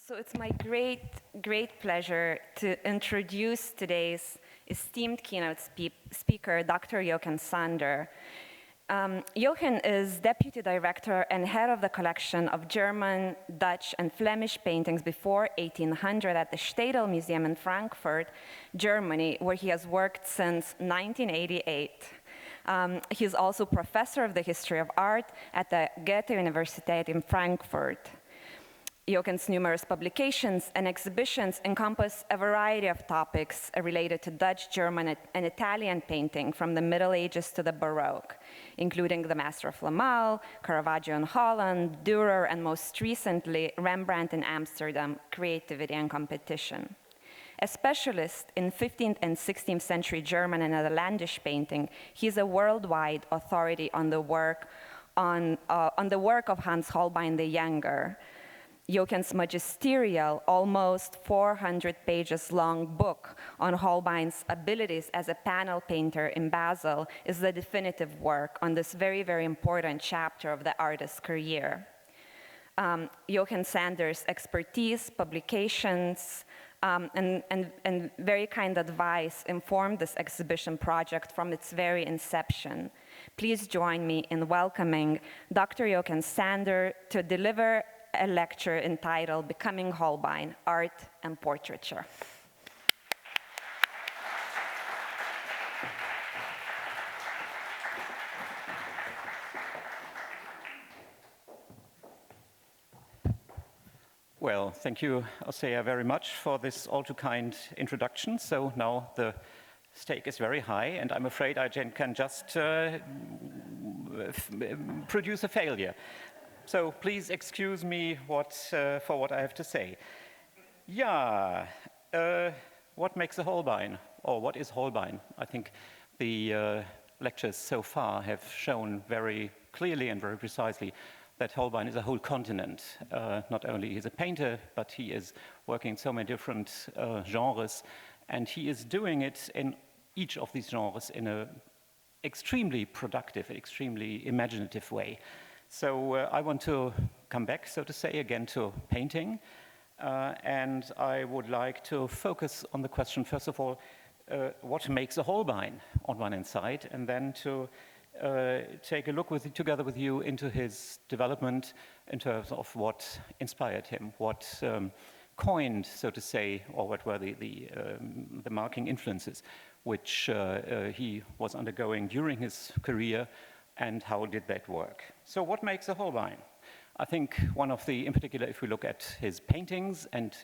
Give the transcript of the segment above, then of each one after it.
So it's my great pleasure to introduce today's esteemed keynote speaker, Dr. Jochen Sander. Jochen is Deputy Director and Head of the Collection of German, Dutch, and Flemish paintings before 1800 at the Städel Museum in Frankfurt, Germany, where he has worked since 1988. He is also Professor of the History of Art at the Goethe-Universität in Frankfurt. Jochen's numerous publications and exhibitions encompass a variety of topics related to Dutch, German, and Italian painting from the Middle Ages to the Baroque, including the Master of Lamal, Caravaggio in Holland, Dürer, and most recently, Rembrandt in Amsterdam, Creativity and Competition. A specialist in 15th and 16th century German and Netherlandish painting, he is a worldwide authority on the work of Hans Holbein the Younger. Jochen's magisterial, almost 400 pages long book on Holbein's abilities as a panel painter in Basel is the definitive work on this very, very important chapter of the artist's career. Jochen Sander's expertise, publications, and very kind advice informed this exhibition project from its very inception. Please join me in welcoming Dr. Jochen Sander to deliver a lecture entitled Becoming Holbein, Art and Portraiture. Well, thank you, Osea, very much for this all-too-kind introduction. So now the stake is very high, and I'm afraid I can just produce a failure. So please excuse me for what I have to say. Yeah, what makes a Holbein? Or what is Holbein? I think the lectures so far have shown very clearly and very precisely that Holbein is a whole continent. Not only is he a painter, but he is working in so many different genres, and he is doing it in each of these genres in an extremely productive, extremely imaginative way. So I want to come back, so to say, again to painting. And I would like to focus on the question, first of all, what makes a Holbein on one hand side, and then to take a look together with you into his development in terms of what inspired him, what coined, so to say, or what were the marking influences which he was undergoing during his career, and how did that work? So what makes a Holbein? I think one of the, in particular, if we look at his paintings, and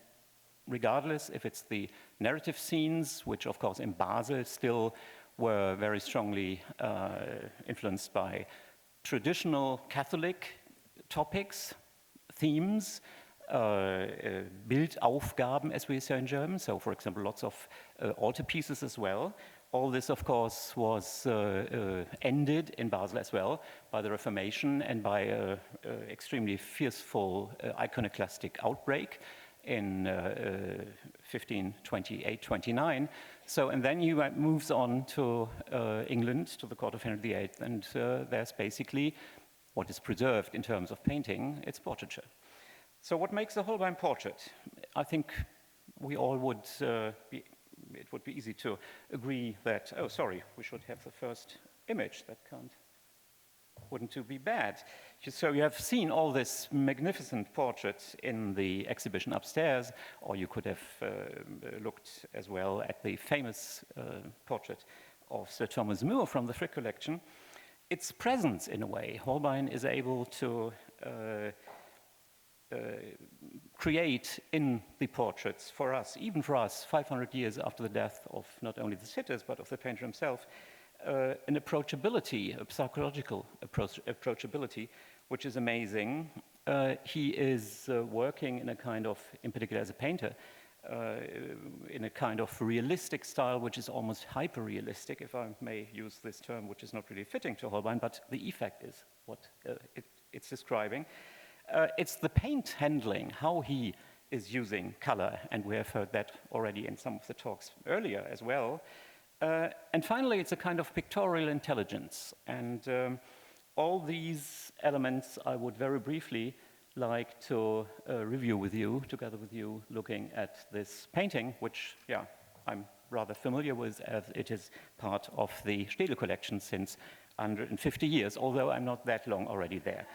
regardless if it's the narrative scenes, which of course in Basel still were very strongly influenced by traditional Catholic topics, themes, Bildaufgaben, as we say in German, so for example, lots of altarpieces as well. All this, of course, was ended in Basel as well by the Reformation and by an extremely fearful iconoclastic outbreak in 1528-29. So, and then he moves on to England, to the court of Henry VIII, and there's basically what is preserved in terms of painting, it's portraiture. So what makes a Holbein portrait? I think we all would it would be easy to agree that, oh, sorry, we should have the first image. That wouldn't be bad. So you have seen all this magnificent portraits in the exhibition upstairs, or you could have looked as well at the famous portrait of Sir Thomas More from the Frick collection. Its presence, in a way, Holbein is able to create in the portraits for us, even for us, 500 years after the death of not only the sitters, but of the painter himself, an approachability, a psychological approachability, which is amazing. He is working in a kind of, in particular as a painter, in a kind of realistic style, which is almost hyper-realistic, if I may use this term, which is not really fitting to Holbein, but the effect is what it's describing. It's the paint handling, how he is using color, and we have heard that already in some of the talks earlier as well. And finally, it's a kind of pictorial intelligence. And all these elements I would very briefly like to review with you, together with you, looking at this painting, which, yeah, I'm rather familiar with, as it is part of the Städel collection since 150 years, although I'm not that long already there.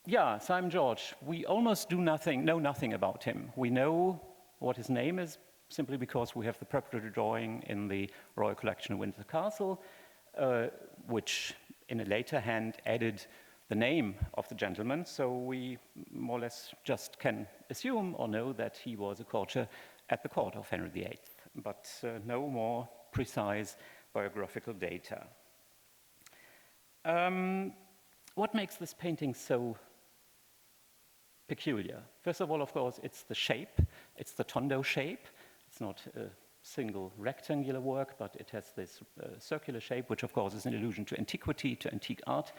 Yeah, Simon George, we almost know nothing about him. We know what his name is simply because we have the preparatory drawing in the Royal Collection of Windsor Castle, which in a later hand added the name of the gentleman, so we more or less just can assume or know that he was a courtier at the court of Henry VIII, but no more precise biographical data. What makes this painting so peculiar? First of all, of course, it's the shape. It's the tondo shape. It's not a single rectangular work, but it has this circular shape, which of course is an allusion to antiquity, to antique art.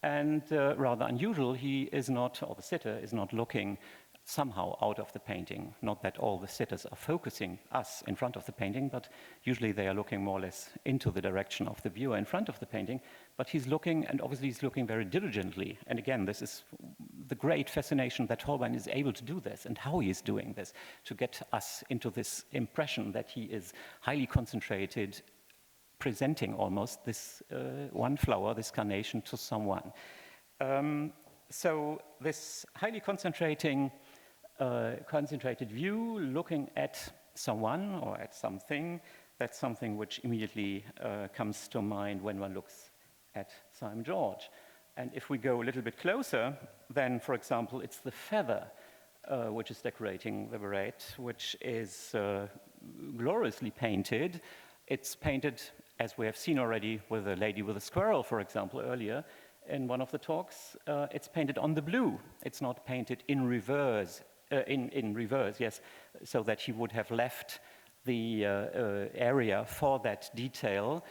And rather unusual, he is not, or the sitter is not looking somehow out of the painting. Not that all the sitters are focusing us in front of the painting, but usually they are looking more or less into the direction of the viewer in front of the painting. But he's looking, and obviously he's looking very diligently. And again, this is the great fascination that Holbein is able to do this, and how he is doing this, to get us into this impression that he is highly concentrated, presenting almost this one flower, this carnation, to someone. So this highly concentrated view, looking at someone or at something, that's something which immediately comes to mind when one looks at Simon George. And if we go a little bit closer, then, for example, it's the feather which is decorating the beret, which is gloriously painted. It's painted, as we have seen already, with a lady with a squirrel, for example, earlier in one of the talks. It's painted on the blue. It's not painted in reverse, yes, so that he would have left the area for that detail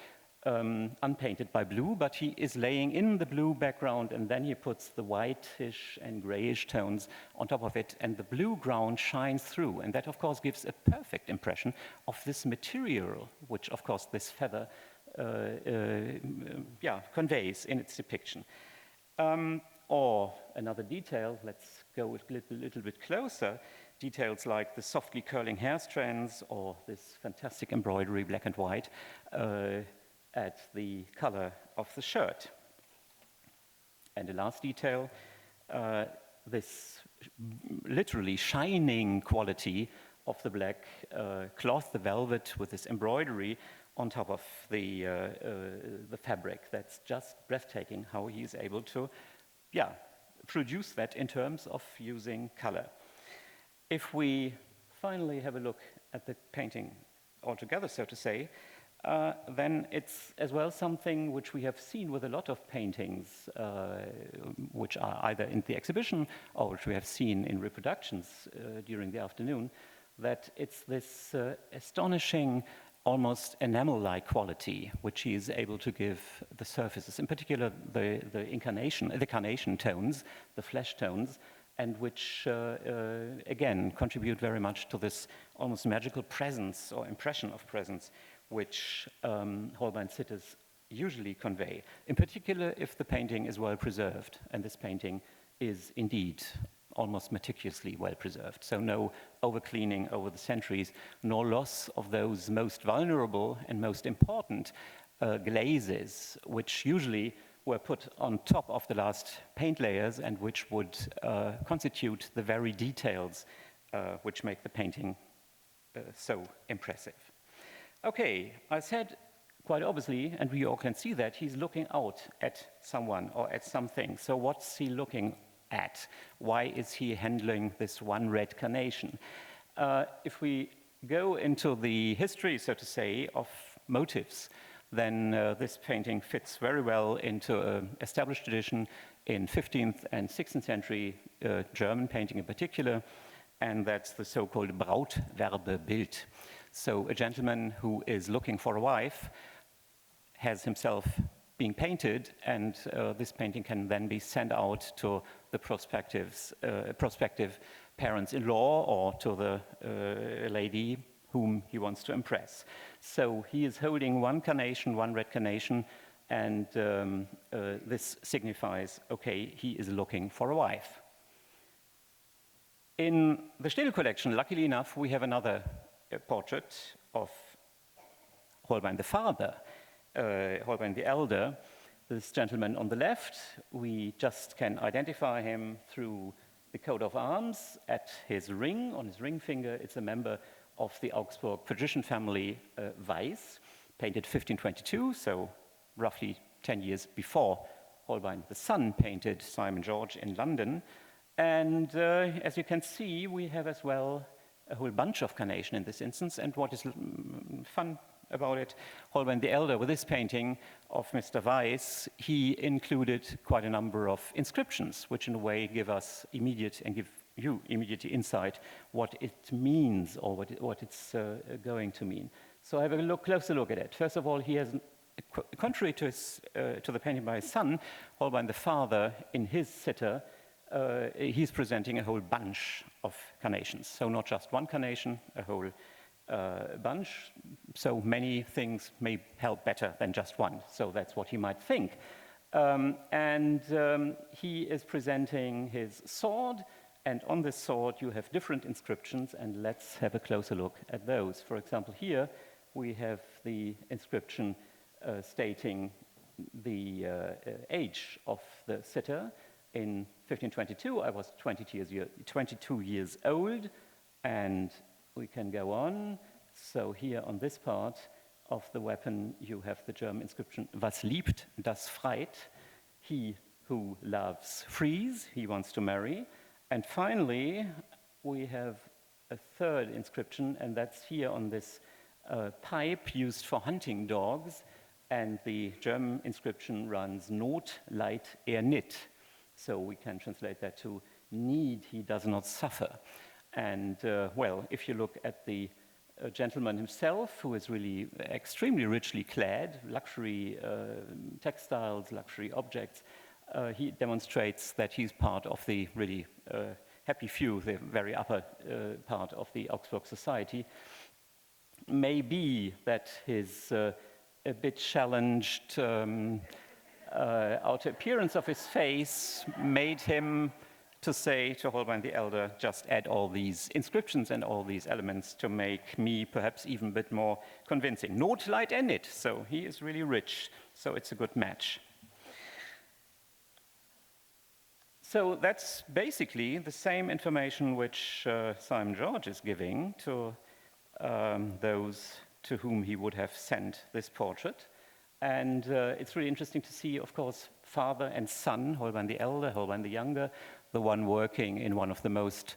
unpainted by blue, but he is laying in the blue background, and then he puts the whitish and grayish tones on top of it, and the blue ground shines through, and that of course gives a perfect impression of this material, which of course this feather conveys in its depiction. Or another detail, let's go a little bit closer, details like the softly curling hair strands or this fantastic embroidery, black and white, at the color of the shirt. And the last detail, this literally shining quality of the black cloth, the velvet, with this embroidery on top of the fabric. That's just breathtaking how he's able to, produce that in terms of using color. If we finally have a look at the painting altogether, so to say, then it's as well something which we have seen with a lot of paintings which are either in the exhibition or which we have seen in reproductions during the afternoon, that it's this astonishing, almost enamel-like quality which he is able to give the surfaces, in particular the carnation tones, the flesh tones, and which, again, contribute very much to this almost magical presence or impression of presence which Holbein sitters usually convey, in particular if the painting is well preserved, and this painting is indeed almost meticulously well preserved. So no overcleaning over the centuries, nor loss of those most vulnerable and most important glazes, which usually were put on top of the last paint layers and which would constitute the very details which make the painting so impressive. Okay, I said quite obviously, and we all can see that, he's looking out at someone or at something. So what's he looking at? Why is he handling this one red carnation? If we go into the history, so to say, of motifs, then this painting fits very well into an established tradition in 15th and 16th century German painting in particular, and that's the so-called Brautwerbebild. So a gentleman who is looking for a wife has himself being painted, and this painting can then be sent out to the prospective parents-in-law or to the lady whom he wants to impress. So he is holding one carnation, one red carnation, and this signifies, okay, he is looking for a wife. In the Städel collection, luckily enough, we have another portrait of Holbein the father, Holbein the elder. This gentleman on the left, we just can identify him through the coat of arms at his ring, on his ring finger. It's a member of the Augsburg patrician family, Weiss, painted 1522, so roughly 10 years before Holbein the son painted Simon George in London. And as you can see, we have as well a whole bunch of carnation in this instance. And what is fun about it, Holbein the elder, with this painting of Mr. Weiss, he included quite a number of inscriptions, which in a way give us immediate and give you immediate insight what it means or what it's going to mean. So have a closer look at it. First of all, he has, contrary to the painting by his son, Holbein the father, in his sitter, he's presenting a whole bunch of carnations. So not just one carnation, a whole bunch. So many things may help better than just one. So that's what he might think. He is presenting his sword, and on this sword you have different inscriptions, and let's have a closer look at those. For example, here we have the inscription stating the age of the sitter. In 1522, I was 22 years old, and we can go on. So here on this part of the weapon, you have the German inscription, was liebt, das freit. He who loves frees, he wants to marry. And finally, we have a third inscription, and that's here on this pipe used for hunting dogs. And the German inscription runs, Not leidt nicht. So we can translate that to need, he does not suffer. And well, if you look at the gentleman himself, who is really extremely richly clad, luxury textiles, luxury objects, he demonstrates that he's part of the really happy few, the very upper part of the Augsburg society. Maybe that his a bit challenged outer appearance of his face made him to say to Holbein the elder, just add all these inscriptions and all these elements to make me perhaps even a bit more convincing. Not leidt nicht, so he is really rich, so it's a good match. So that's basically the same information which Simon George is giving to those to whom he would have sent this portrait. And it's really interesting to see, of course, father and son, Holbein the elder, Holbein the younger, the one working in one of the most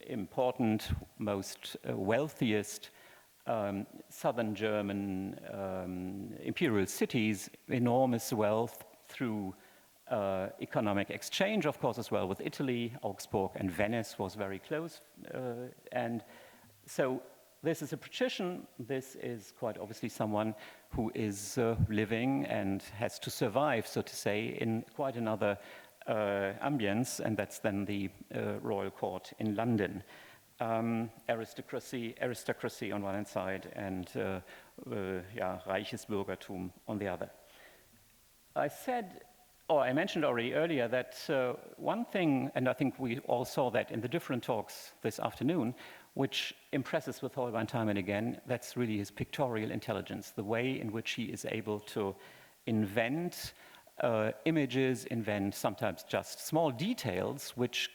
important, most wealthiest southern German imperial cities, enormous wealth through economic exchange, of course, as well with Italy. Augsburg and Venice was very close. And so this is a patrician. This is quite obviously someone who is living and has to survive, so to say, in quite another ambience, and that's then the royal court in London. Aristocracy on one hand side, and reiches Bürgertum on the other. I mentioned already earlier that one thing, and I think we all saw that in the different talks this afternoon, which impresses with Holbein time and again, that's really his pictorial intelligence, the way in which he is able to invent images, invent sometimes just small details which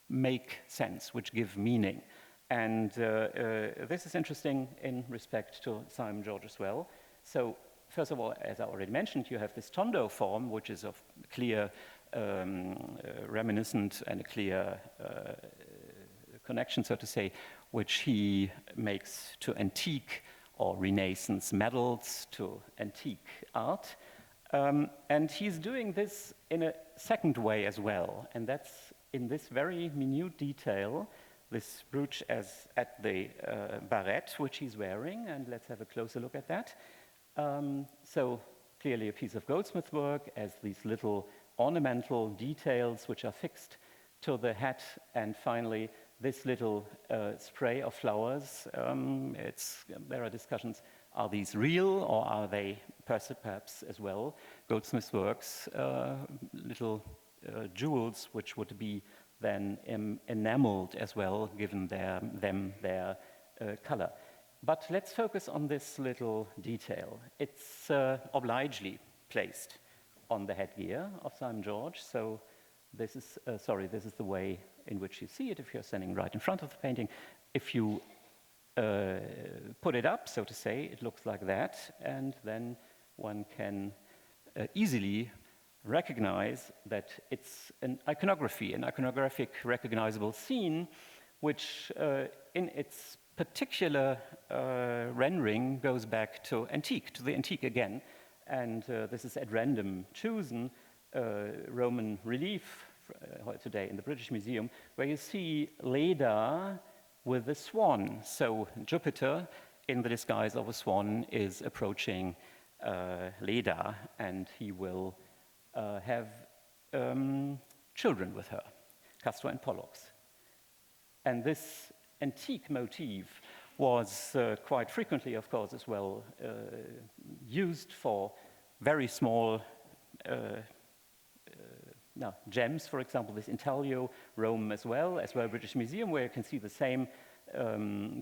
make sense, which give meaning. And this is interesting in respect to Simon George as well. So first of all, as I already mentioned, you have this tondo form, which is of clear reminiscent and a clear connection, so to say, which he makes to antique or Renaissance medals, to antique art. And he's doing this in a second way as well, and that's in this very minute detail, this brooch at the barrette which he's wearing, and let's have a closer look at that. So clearly a piece of goldsmith work as these little ornamental details which are fixed to the hat, and finally this little spray of flowers. There are discussions, Are these real, or are they perhaps as well goldsmiths' works, little jewels which would be then enameled as well, given their color? But let's focus on this little detail. It's obligely placed on the headgear of Simon George. So this is, this is the way in which you see it if you're standing right in front of the painting. If you put it up, so to say, it looks like that, and then one can easily recognize that it's an iconography, an iconographic recognizable scene, which in its particular rendering goes back to the antique again. And this is at random chosen Roman relief today in the British Museum, where you see Leda with the swan. So Jupiter, in the disguise of a swan, is approaching Leda, and he will have children with her, Castor and Pollux. And this antique motif was quite frequently, of course, as well used for very small gems, for example, this intaglio, Rome as well British Museum, where you can see the same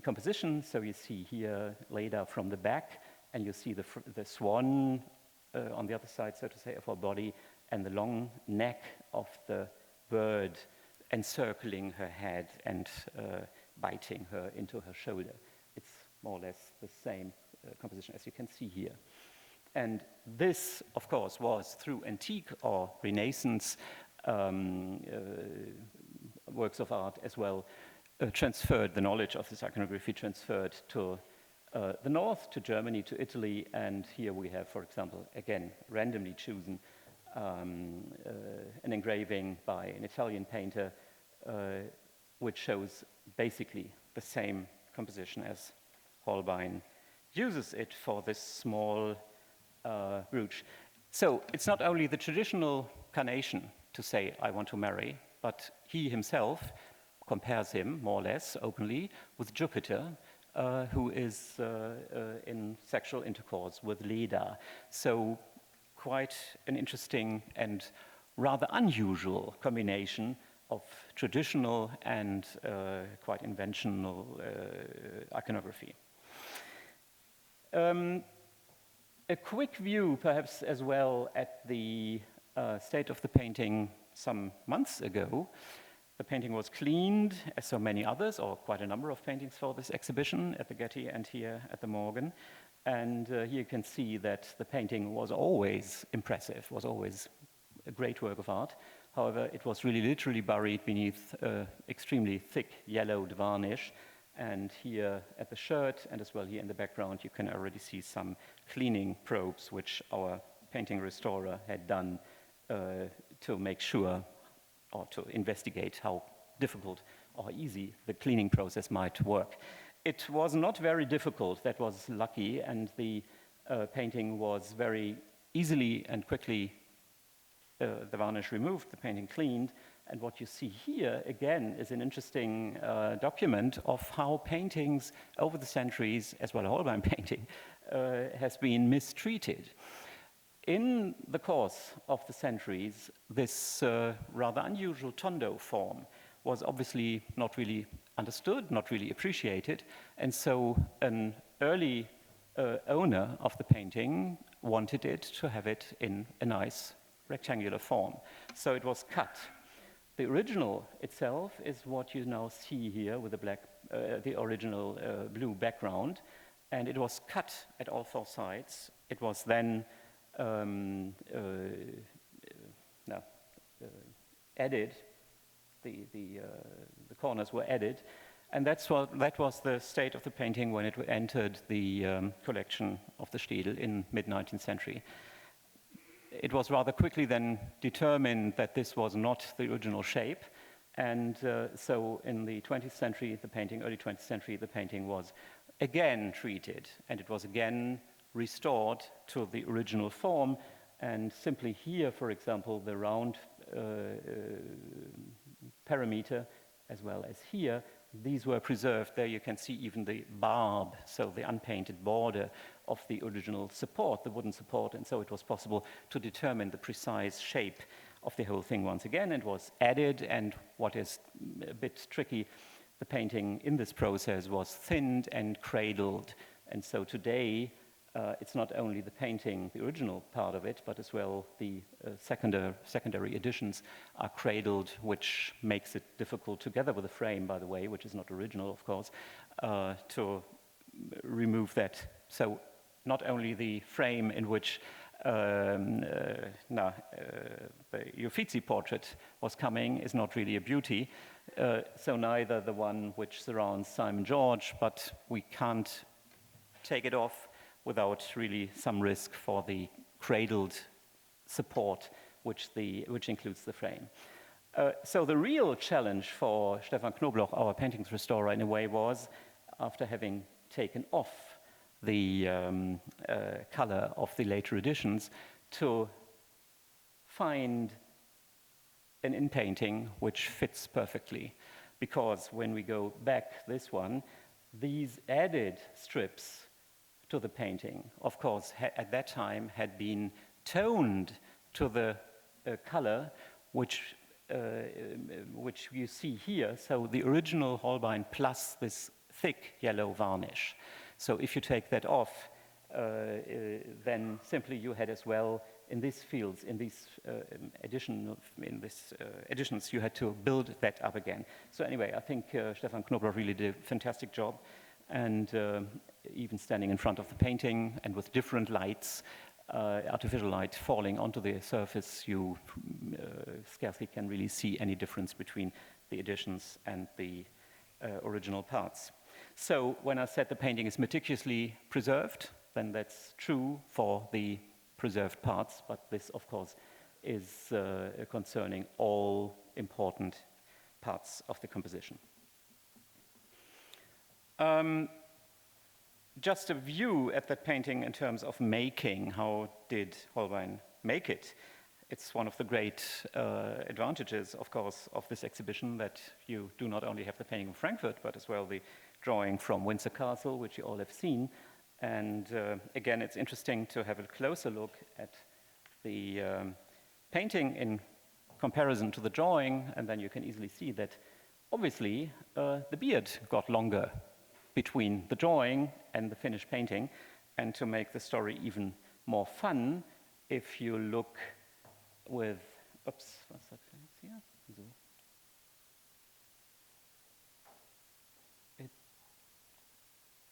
composition. So you see here Leda from the back, and you see the swan on the other side, so to say, of her body, and the long neck of the bird encircling her head and biting her into her shoulder. It's more or less the same composition as you can see here. And this, of course, was through antique or Renaissance works of art as well, transferred, the knowledge of this iconography transferred to the north, to Germany, to Italy, and here we have, for example, again, randomly chosen an engraving by an Italian painter which shows basically the same composition as Holbein uses it for this small brooch. So it's not only the traditional carnation to say, I want to marry, but he himself compares him, more or less openly, with Jupiter, who is in sexual intercourse with Leda. So quite an interesting and rather unusual combination of traditional and quite inventional iconography. A quick view, perhaps, as well at the state of the painting some months ago. The painting was cleaned, as so many others, or quite a number of paintings for this exhibition at the Getty and here at the Morgan. And here you can see that the painting was always impressive, was always a great work of art. However, it was really literally buried beneath extremely thick yellowed varnish. And here at the shirt, and as well here in the background, you can already see some cleaning probes which our painting restorer had done to make sure, or to investigate how difficult or easy the cleaning process might work. It was not very difficult, that was lucky, and the painting was very easily and quickly, the varnish removed, the painting cleaned. And what you see here, again, is an interesting document of how paintings over the centuries, as well as Holbein painting, has been mistreated. In the course of the centuries, this rather unusual tondo form was obviously not really understood, not really appreciated, and so an early owner of the painting wanted it to have it in a nice rectangular form. So it was cut. The original itself is what you now see here with the black, the original blue background, and it was cut at all four sides. It was then added. The corners were added, and that was the state of the painting when it entered the collection of the Städel in mid-19th century. It was rather quickly then determined that this was not the original shape, and so in the 20th century, early 20th century, the painting was again treated, and it was again restored to the original form. And simply here, for example, the round parameter, as well as here, these were preserved. There you can see even the barb, so the unpainted border of the original support, the wooden support, and so it was possible to determine the precise shape of the whole thing once again, and was added, and what is a bit tricky, the painting in this process was thinned and cradled, and so today it's not only the painting, the original part of it, but as well the secondary editions are cradled, which makes it difficult, together with the frame, by the way, which is not original, of course, to remove that. So not only the frame in which the Uffizi portrait was coming is not really a beauty, so neither the one which surrounds Simon George, but we can't take it off without really some risk for the cradled support, which includes the frame. So the real challenge for Stefan Knobloch, our paintings restorer, in a way, was, after having taken off the color of the later editions, to find an in-painting which fits perfectly. Because when we go back this one, these added strips to the painting, of course, at that time had been toned to the color which you see here, so the original Holbein plus this thick yellow varnish. So if you take that off, then simply you had as well in these fields, in these editions, you had to build that up again. So anyway, I think Stefan Knobloch really did a fantastic job, and even standing in front of the painting and with different lights, artificial light falling onto the surface, you scarcely can really see any difference between the editions and the original parts. So when I said the painting is meticulously preserved, then that's true for the preserved parts, but this, of course, is concerning all important parts of the composition. Just a view at that painting in terms of making. How did Holbein make it? It's one of the great advantages, of course, of this exhibition, that you do not only have the painting of Frankfurt, but as well the drawing from Windsor Castle, which you all have seen. And again, it's interesting to have a closer look at the painting in comparison to the drawing, and then you can easily see that obviously the beard got longer between the drawing and the finished painting. And to make the story even more fun, if you look with, oops, what's that here? So.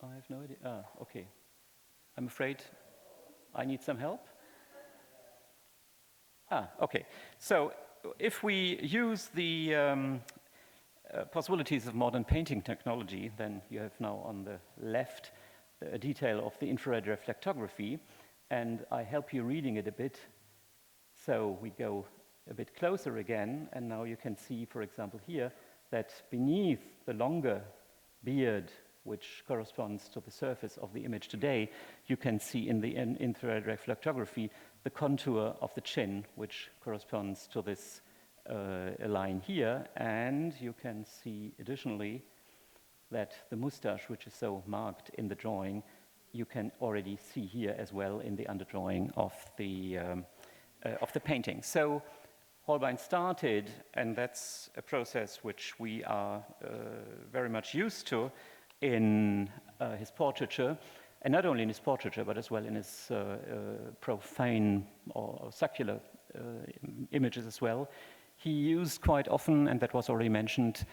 I have no idea. Ah, okay. I'm afraid I need some help. Ah, okay. So if we use the possibilities of modern painting technology, then you have now on the left a detail of the infrared reflectography, and I help you reading it a bit. So we go a bit closer again, and now you can see, for example, here, that beneath the longer beard, which corresponds to the surface of the image today, you can see in the infrared reflectography the contour of the chin, which corresponds to this line here, and you can see additionally that the mustache, which is so marked in the drawing, you can already see here as well in the underdrawing of the painting. So Holbein started, and that's a process which we are very much used to in his portraiture, and not only in his portraiture, but as well in his profane or secular images as well. He used quite often, and that was already mentioned,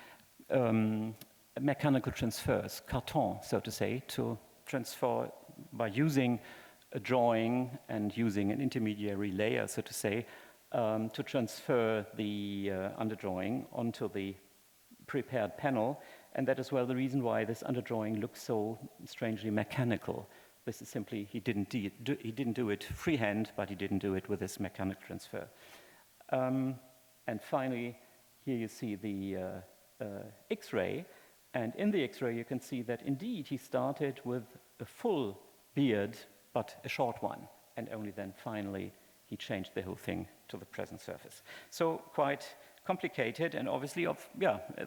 mechanical transfers, carton, so to say, to transfer by using a drawing and using an intermediary layer, so to say, to transfer the underdrawing onto the prepared panel. And that is well the reason why this underdrawing looks so strangely mechanical. This is simply, he didn't do it freehand, but he didn't do it with this mechanical transfer. And finally, here you see the X-ray, and in the X-ray you can see that indeed he started with a full beard, but a short one, and only then finally he changed the whole thing to the present surface. So quite complicated, and obviously,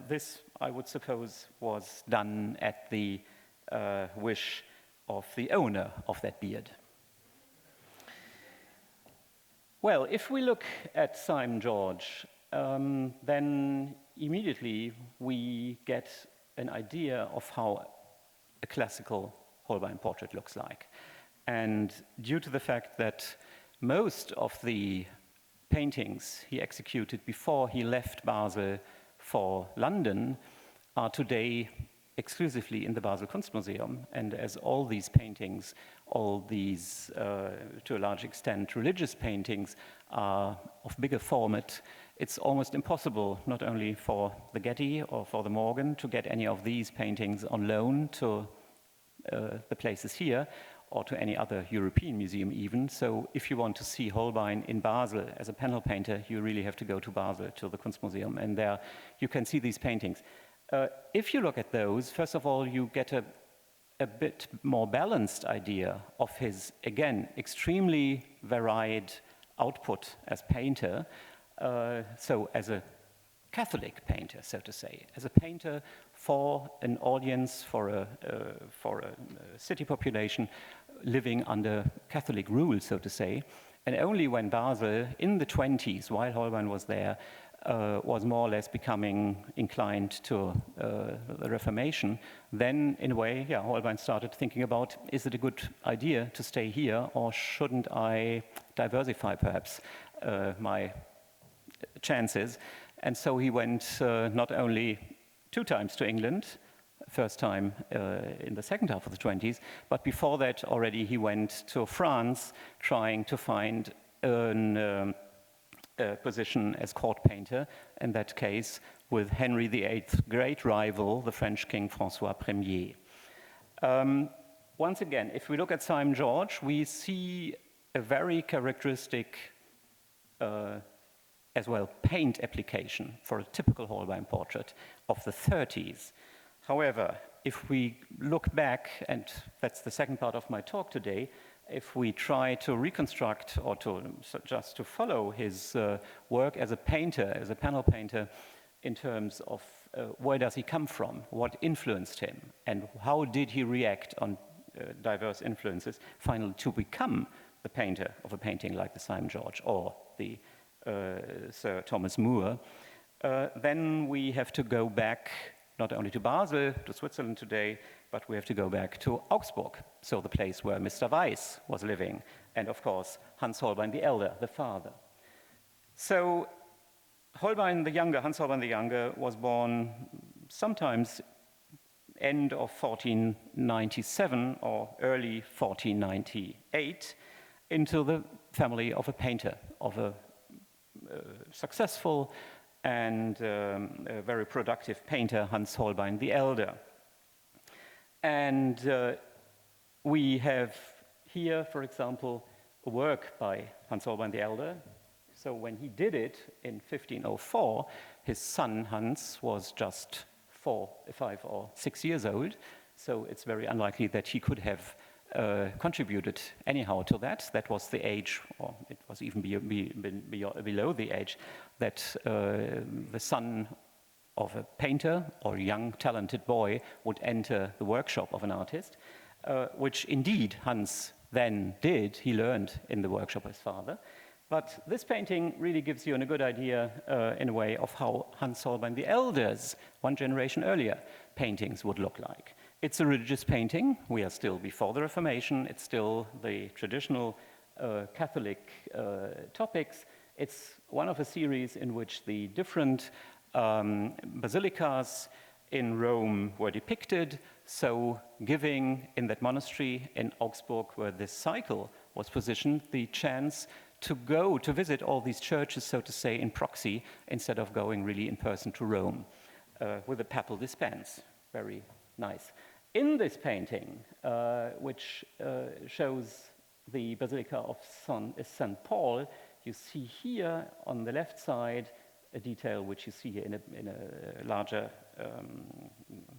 this, I would suppose, was done at the wish of the owner of that beard. Well, if we look at Simon George, then immediately we get an idea of how a classical Holbein portrait looks like. And due to the fact that most of the paintings he executed before he left Basel for London are today exclusively in the Basel Kunstmuseum. And as all these paintings, all these, to a large extent, religious paintings are of bigger format, it's almost impossible, not only for the Getty or for the Morgan, to get any of these paintings on loan to the places here, or to any other European museum even. So if you want to see Holbein in Basel as a panel painter, you really have to go to Basel, to the Kunstmuseum, and there you can see these paintings. If you look at those, first of all, you get a bit more balanced idea of his, again, extremely varied output as painter. So as a Catholic painter, so to say, as a painter for an audience, for a city population living under Catholic rule, so to say. And only when Basel, in the 20s, while Holbein was there, was more or less becoming inclined to the Reformation, then, in a way, Holbein started thinking about, is it a good idea to stay here, or shouldn't I diversify, perhaps, my chances? And so he went not only 2 times to England, first time in the second half of the 20s, but before that already he went to France trying to find a position as court painter, in that case with Henry VIII's great rival, the French king François Premier. Once again, if we look at Simon George, we see a very characteristic as well paint application for a typical Holbein portrait of the 30s. However, if we look back, and that's the second part of my talk today, if we try to reconstruct or just to follow his work as a painter, as a panel painter, in terms of where does he come from, what influenced him, and how did he react on diverse influences, finally to become the painter of a painting like the Simon George or the Sir Thomas More, then we have to go back not only to Basel, to Switzerland today, but we have to go back to Augsburg, so the place where Mr. Weiss was living, and of course Hans Holbein the Elder, the father. So Holbein the Younger, Hans Holbein the Younger, was born sometimes end of 1497 or early 1498 into the family of a painter, of a successful and a very productive painter, Hans Holbein the Elder. And we have here, for example, a work by Hans Holbein the Elder. So when he did it in 1504, his son Hans was just 5 or 6 years old. So it's very unlikely that he could have contributed anyhow to that. That was the age, or it was even below the age, that the son of a painter or a young talented boy would enter the workshop of an artist, which indeed Hans then did. He learned in the workshop of his father. But this painting really gives you a good idea, in a way, of how Hans Holbein the Elder's, one generation earlier, paintings would look like. It's a religious painting. We are still before the Reformation. It's still the traditional Catholic topics. It's one of a series in which the different basilicas in Rome were depicted, so giving in that monastery in Augsburg, where this cycle was positioned, the chance to go to visit all these churches, so to say, in proxy, instead of going really in person to Rome, with a papal dispense. Very nice. In this painting, which shows the Basilica of St. Paul, you see here on the left side a detail which you see here in a larger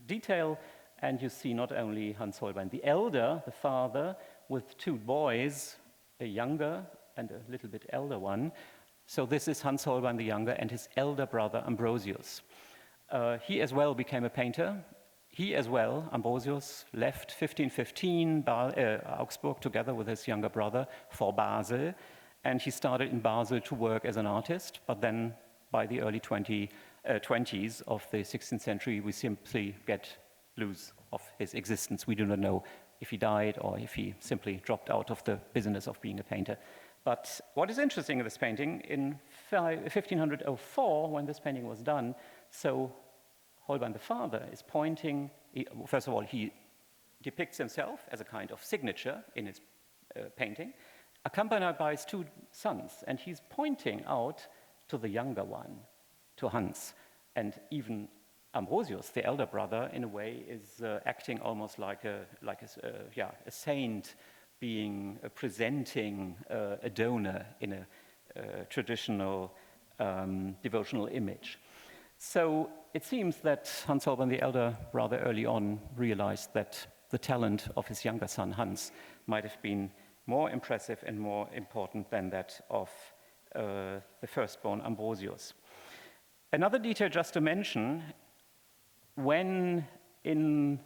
detail, and you see not only Hans Holbein the Elder, the father, with 2 boys, a younger and a little bit elder one, So this is Hans Holbein the Younger and his elder brother Ambrosius. He as well became a painter. He as well, Ambrosius, left 1515 Augsburg together with his younger brother for Basel, and he started in Basel to work as an artist, but then by the early 20s of the 16th century, we simply lose of his existence. We do not know if he died or if he simply dropped out of the business of being a painter. But what is interesting in this painting, in 1504, when this painting was done, so Holbein the father is pointing, first of all, he depicts himself as a kind of signature in his painting, accompanied by his two sons, and he's pointing out to the younger one, to Hans. And even Ambrosius, the elder brother, in a way, is acting almost like a saint, presenting a donor in a traditional devotional image. So it seems that Hans Holbein the Elder rather early on realized that the talent of his younger son Hans might have been more impressive and more important than that of the firstborn Ambrosius. Another detail just to mention, when in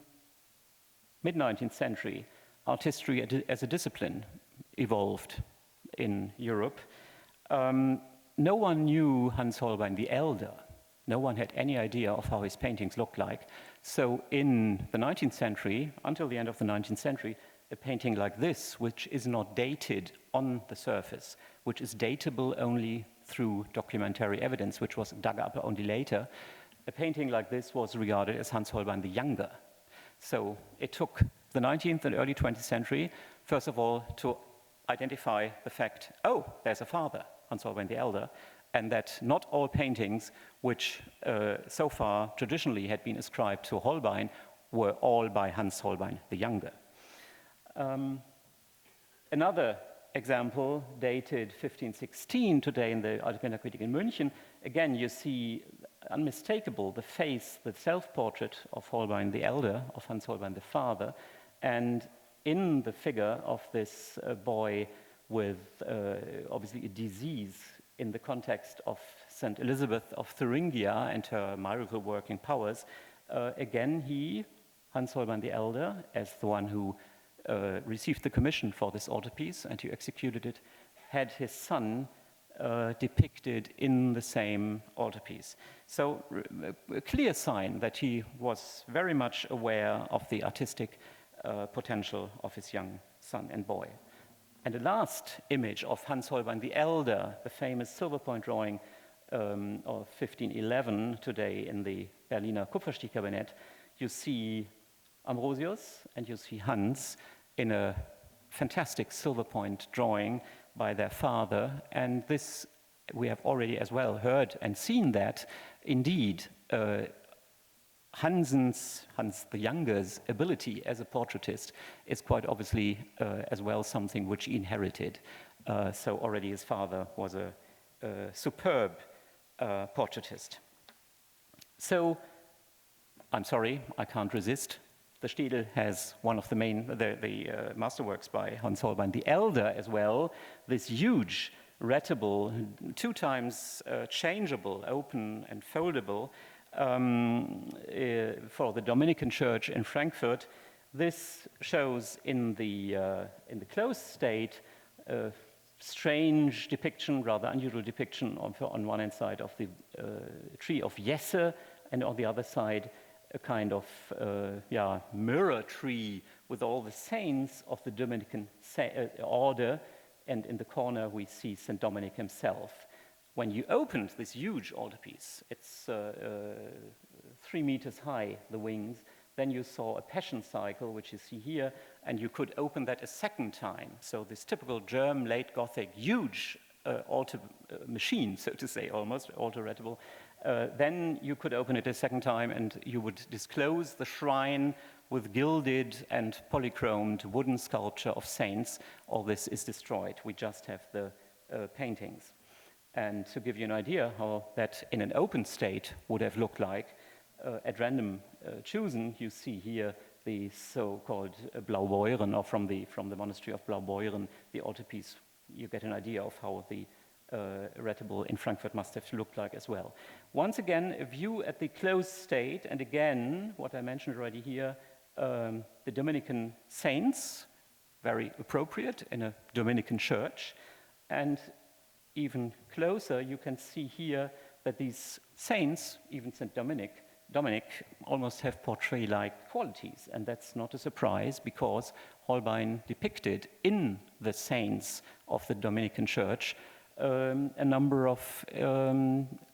mid-19th century art history as a discipline evolved in Europe, no one knew Hans Holbein the Elder. No one had any idea of how his paintings looked like. So in the 19th century, until the end of the 19th century, a painting like this, which is not dated on the surface, which is datable only through documentary evidence, which was dug up only later, a painting like this was regarded as Hans Holbein the Younger. So it took the 19th and early 20th century, first of all, to identify the fact, oh, there's a father, Hans Holbein the Elder, and that not all paintings which so far traditionally had been ascribed to Holbein were all by Hans Holbein the Younger. Another example, dated 1516, today in the Alte Kritik in München, again you see unmistakable the face, the self-portrait of Holbein the Elder, of Hans Holbein the father, and in the figure of this boy with obviously a disease in the context of St. Elizabeth of Thuringia and her miracle-working powers, again he, Hans Holbein the Elder, as the one who received the commission for this altarpiece and who executed it, had his son depicted in the same altarpiece. So a clear sign that he was very much aware of the artistic potential of his young son and boy. And the last image of Hans Holbein the Elder, the famous silver point drawing of 1511, today in the Berliner Kupferstichkabinett, you see Ambrosius and you see Hans in a fantastic silver point drawing by their father, and this we have already as well heard and seen that indeed Hans the Younger's ability as a portraitist is quite obviously as well something which he inherited. So already his father was a superb portraitist. So I'm sorry, I can't resist. The Städel has one of the main, the masterworks by Hans Holbein the Elder as well, this huge, rettable, 2 times changeable, open and foldable for the Dominican Church in Frankfurt. This shows in the closed state a strange depiction, rather unusual depiction on one hand side of the tree of Jesse, and on the other side a kind of mirror tree with all the saints of the Dominican order, and in the corner we see St. Dominic himself. When you opened this huge altarpiece, it's 3 meters high, the wings, then you saw a passion cycle, which you see here, and you could open that a second time. So this typical German late Gothic, huge altar machine, so to say, almost altar-rettable, then you could open it a second time and you would disclose the shrine with gilded and polychromed wooden sculpture of saints. All this is destroyed. We just have the paintings. And to give you an idea how that in an open state would have looked like, at random chosen, you see here the so-called Blaubeuren, or from the monastery of Blaubeuren, the altarpiece. You get an idea of how the rettable in Frankfurt must have looked like as well. Once again, a view at the closed state, and again, what I mentioned already here, the Dominican saints, very appropriate in a Dominican church, and even closer, you can see here that these saints, even Saint Dominic, almost have portrait-like qualities, and that's not a surprise because Holbein depicted in the saints of the Dominican church a number of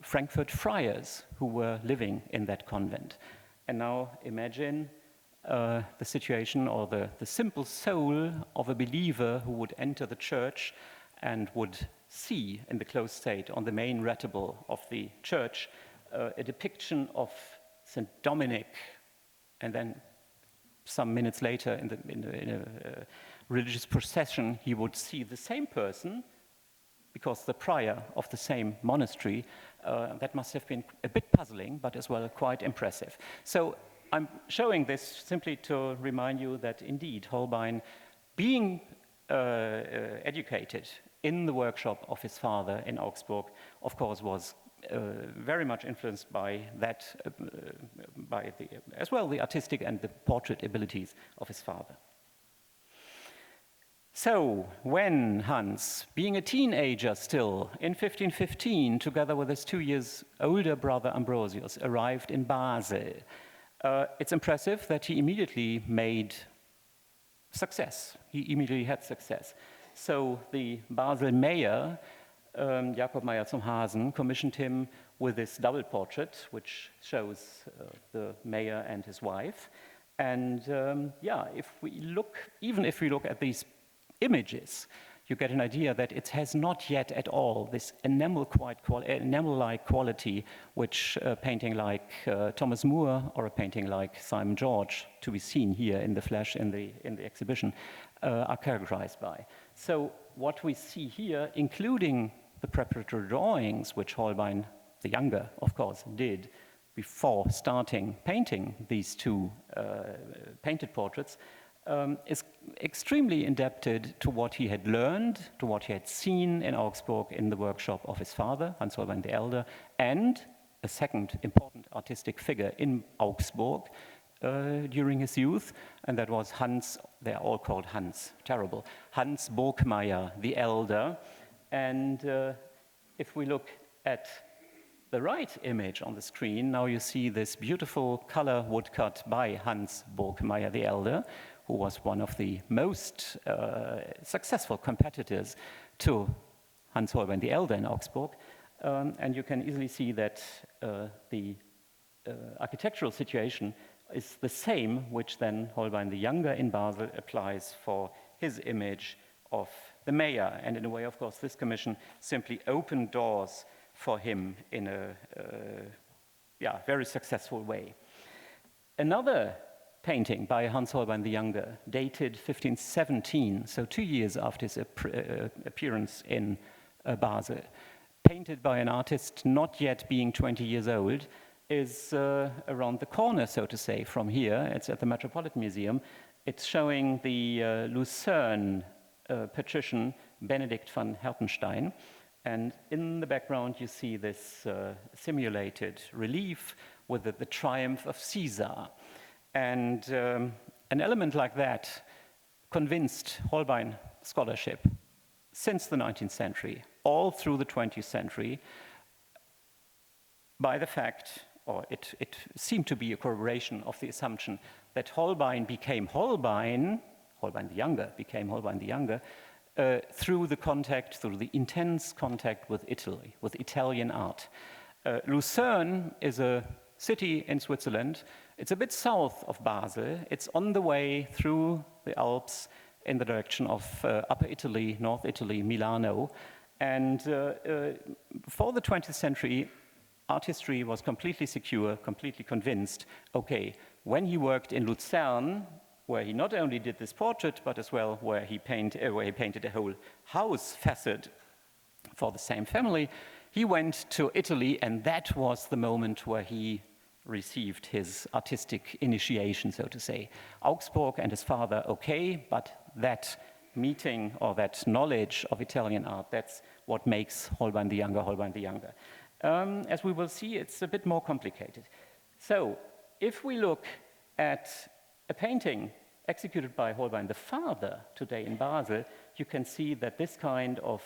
Frankfurt friars who were living in that convent. And now imagine the situation or the simple soul of a believer who would enter the church and would see in the closed state on the main rettable of the church a depiction of St. Dominic, and then some minutes later in a religious procession he would see the same person because the prior of the same monastery. That must have been a bit puzzling, but as well quite impressive. So I'm showing this simply to remind you that indeed Holbein, being educated in the workshop of his father in Augsburg, of course was very much influenced by that, as well the artistic and the portrait abilities of his father. So, when Hans, being a teenager still, in 1515, together with his 2 years older brother Ambrosius, arrived in Basel, it's impressive that he immediately made success. He immediately had success. So the Basel mayor, Jakob Meyer zum Hasen, commissioned him with this double portrait, which shows the mayor and his wife. And even if we look at these images, you get an idea that it has not yet at all this enamel-like quality which a painting like Thomas Moore or a painting like Simon George, to be seen here in the flesh in the exhibition, are characterized by. So what we see here, including the preparatory drawings, which Holbein the Younger, of course, did before starting painting these two painted portraits, is extremely indebted to what he had learned, to what he had seen in Augsburg in the workshop of his father, Hans Holbein the Elder, and a second important artistic figure in Augsburg during his youth, and that was Hans, they're all called Hans, terrible, Hans Burgkmair the Elder. And if we look at the right image on the screen, now you see this beautiful color woodcut by Hans Burgkmair the Elder, who was one of the most successful competitors to Hans Holbein the Elder in Augsburg. And you can easily see that the architectural situation is the same, which then Holbein the Younger in Basel applies for his image of the mayor. And in a way, of course, this commission simply opened doors for him in a very successful way. Another painting by Hans Holbein the Younger, dated 1517, so 2 years after his appearance in Basel, painted by an artist not yet being 20 years old, is around the corner, so to say, from here. It's at the Metropolitan Museum. It's showing the Lucerne patrician Benedict van Hertenstein. And in the background, you see this simulated relief with the triumph of Caesar. And an element like that convinced Holbein scholarship since the 19th century, all through the 20th century, by the fact, or it seemed to be a corroboration of the assumption that Holbein became Holbein the Younger became Holbein the Younger, through the intense contact with Italy, with Italian art. Lucerne is a city in Switzerland. It's a bit south of Basel. It's on the way through the Alps in the direction of Upper Italy, North Italy, Milano. And for the 20th century, art history was completely secure, completely convinced, okay, when he worked in Lucerne, where he not only did this portrait, but as well where he painted a whole house facet for the same family, he went to Italy, and that was the moment where he received his artistic initiation, so to say. Augsburg and his father, okay, but that meeting or that knowledge of Italian art, that's what makes Holbein the Younger Holbein the Younger. As we will see, it's a bit more complicated. So if we look at a painting executed by Holbein the father today in Basel, you can see that this kind of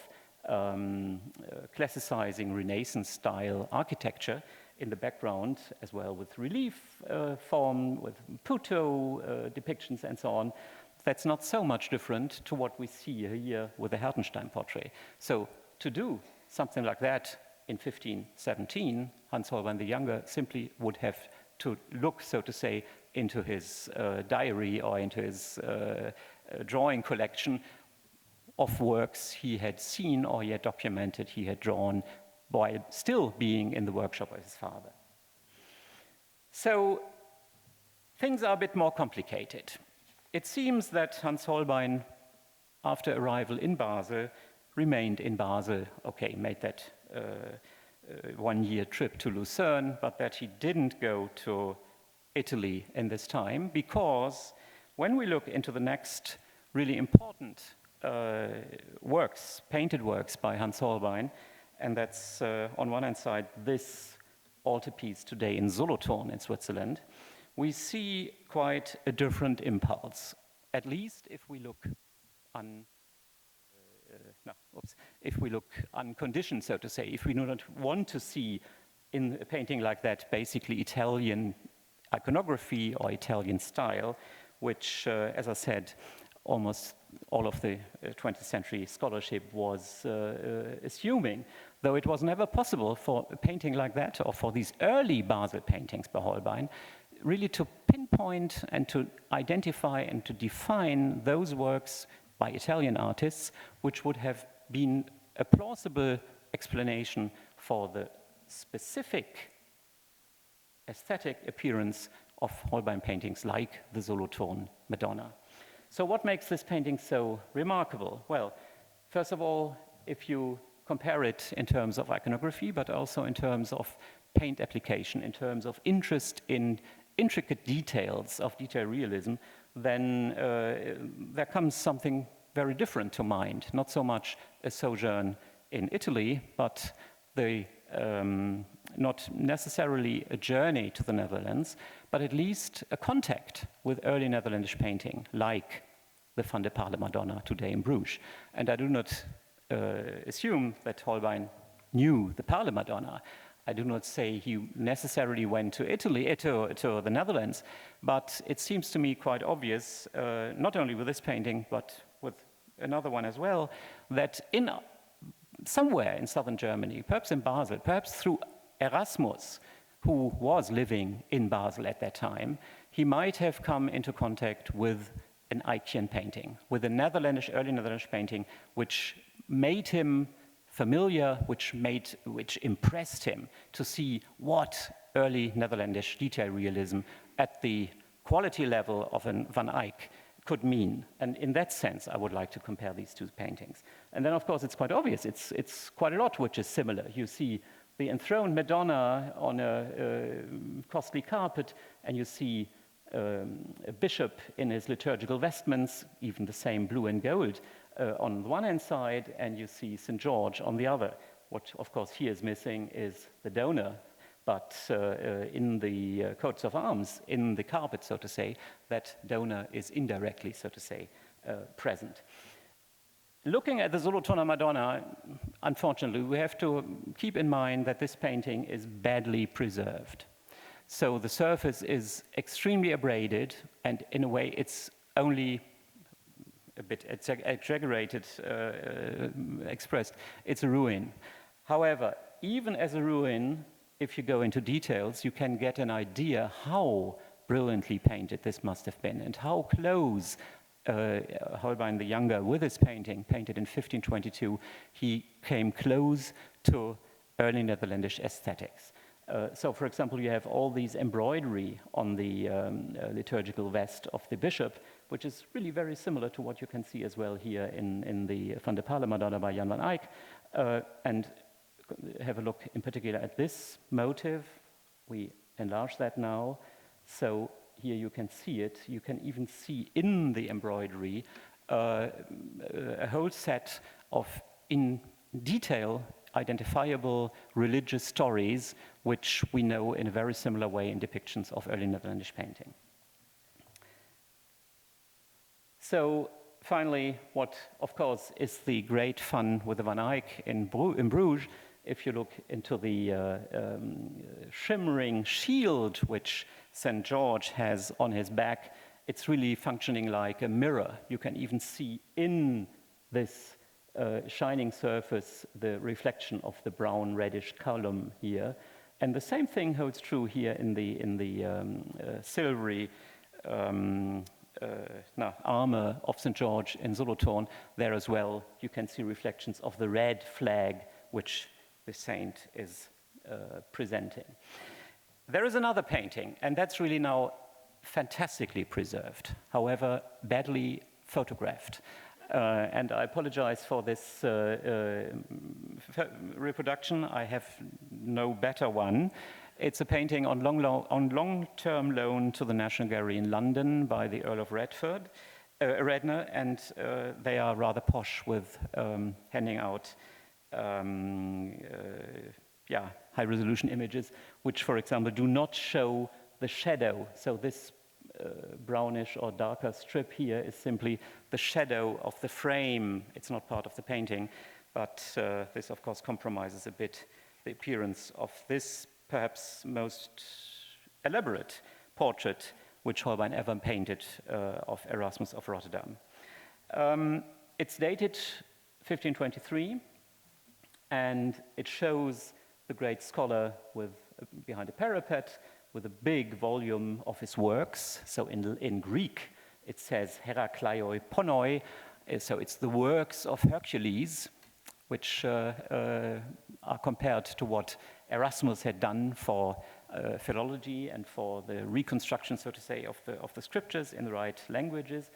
classicizing Renaissance-style architecture in the background, as well with relief form, with Puto depictions and so on, that's not so much different to what we see here with the Hertenstein portrait. So to do something like that in 1517, Hans Holbein the Younger simply would have to look, so to say, into his diary or into his drawing collection of works he had seen or he had documented, he had drawn while still being in the workshop of his father. So things are a bit more complicated. It seems that Hans Holbein, after arrival in Basel, remained in Basel, okay, made that one-year trip to Lucerne, but that he didn't go to Italy in this time, because when we look into the next really important works, painted works by Hans Holbein, and that's on one hand side this altarpiece today in Solothurn in Switzerland, we see quite a different impulse, at least if we look unconditioned, so to say, if we do not want to see in a painting like that basically Italian iconography or Italian style, which, as I said, almost all of the 20th century scholarship was assuming, though it was never possible for a painting like that, or for these early Basel paintings by Holbein, really to pinpoint and to identify and to define those works by Italian artists, which would have been a plausible explanation for the specific aesthetic appearance of Holbein paintings like the Solothurn Madonna. So what makes this painting so remarkable? Well, first of all, if you compare it in terms of iconography, but also in terms of paint application, in terms of interest in intricate details of detail realism, then there comes something very different to mind. Not so much a sojourn in Italy, but not necessarily a journey to the Netherlands, but at least a contact with early Netherlandish painting, like the Van der Paele Madonna today in Bruges. And I do not assume that Holbein knew the Paele Madonna. I do not say he necessarily went to Italy, to the Netherlands, but it seems to me quite obvious, not only with this painting, but with another one as well, that somewhere in southern Germany, perhaps in Basel, perhaps through Erasmus, who was living in Basel at that time, he might have come into contact with an Iconian painting, with a early Netherlandish painting, which made him familiar, which impressed him to see what early Netherlandish detail realism at the quality level of a Van Eyck could mean. And in that sense, I would like to compare these two paintings. And then, of course, it's quite obvious. It's quite a lot which is similar. You see the enthroned Madonna on a costly carpet, and you see a bishop in his liturgical vestments, even the same blue and gold, on the one hand side, and you see St. George on the other. What, of course, here is missing is the donor, but in the coats of arms, in the carpet, so to say, that donor is indirectly, so to say, present. Looking at the Solothurn Madonna, unfortunately, we have to keep in mind that this painting is badly preserved. So the surface is extremely abraded, and in a way, it's only a bit exaggerated expressed. It's a ruin. However, even as a ruin, if you go into details, you can get an idea how brilliantly painted this must have been, and how close Holbein the Younger, with his painting, painted in 1522, he came close to early Netherlandish aesthetics. So, for example, you have all these embroidery on the liturgical vest of the bishop, which is really very similar to what you can see as well here in the Van der Paele Madonna by Jan van Eyck. And have a look in particular at this motive. We enlarge that now. So here you can see it. You can even see in the embroidery a whole set of, in detail, identifiable religious stories, which we know in a very similar way in depictions of early Netherlandish painting. So finally, what, of course, is the great fun with the Van Eyck in Bruges, if you look into the shimmering shield which St. George has on his back, it's really functioning like a mirror. You can even see in this shining surface the reflection of the brown reddish column here. And the same thing holds true here in the silvery armor of St. George in Solothurn. There as well, you can see reflections of the red flag which the saint is presenting. There is another painting, and that's really now fantastically preserved, however badly photographed. And I apologize for this reproduction. I have no better one. It's a painting on long-term loan to the National Gallery in London by the Earl of Radnor, and they are rather posh with handing out high-resolution images, which, for example, do not show the shadow. So this brownish or darker strip here is simply the shadow of the frame. It's not part of the painting, but this, of course, compromises a bit the appearance of this perhaps most elaborate portrait which Holbein ever painted of Erasmus of Rotterdam. It's dated 1523, and it shows the great scholar behind a parapet with a big volume of his works. So in Greek, it says Heraklaioi Ponoi, so it's the works of Hercules, which are compared to what Erasmus had done for philology and for the reconstruction, so to say, of the scriptures in the right languages.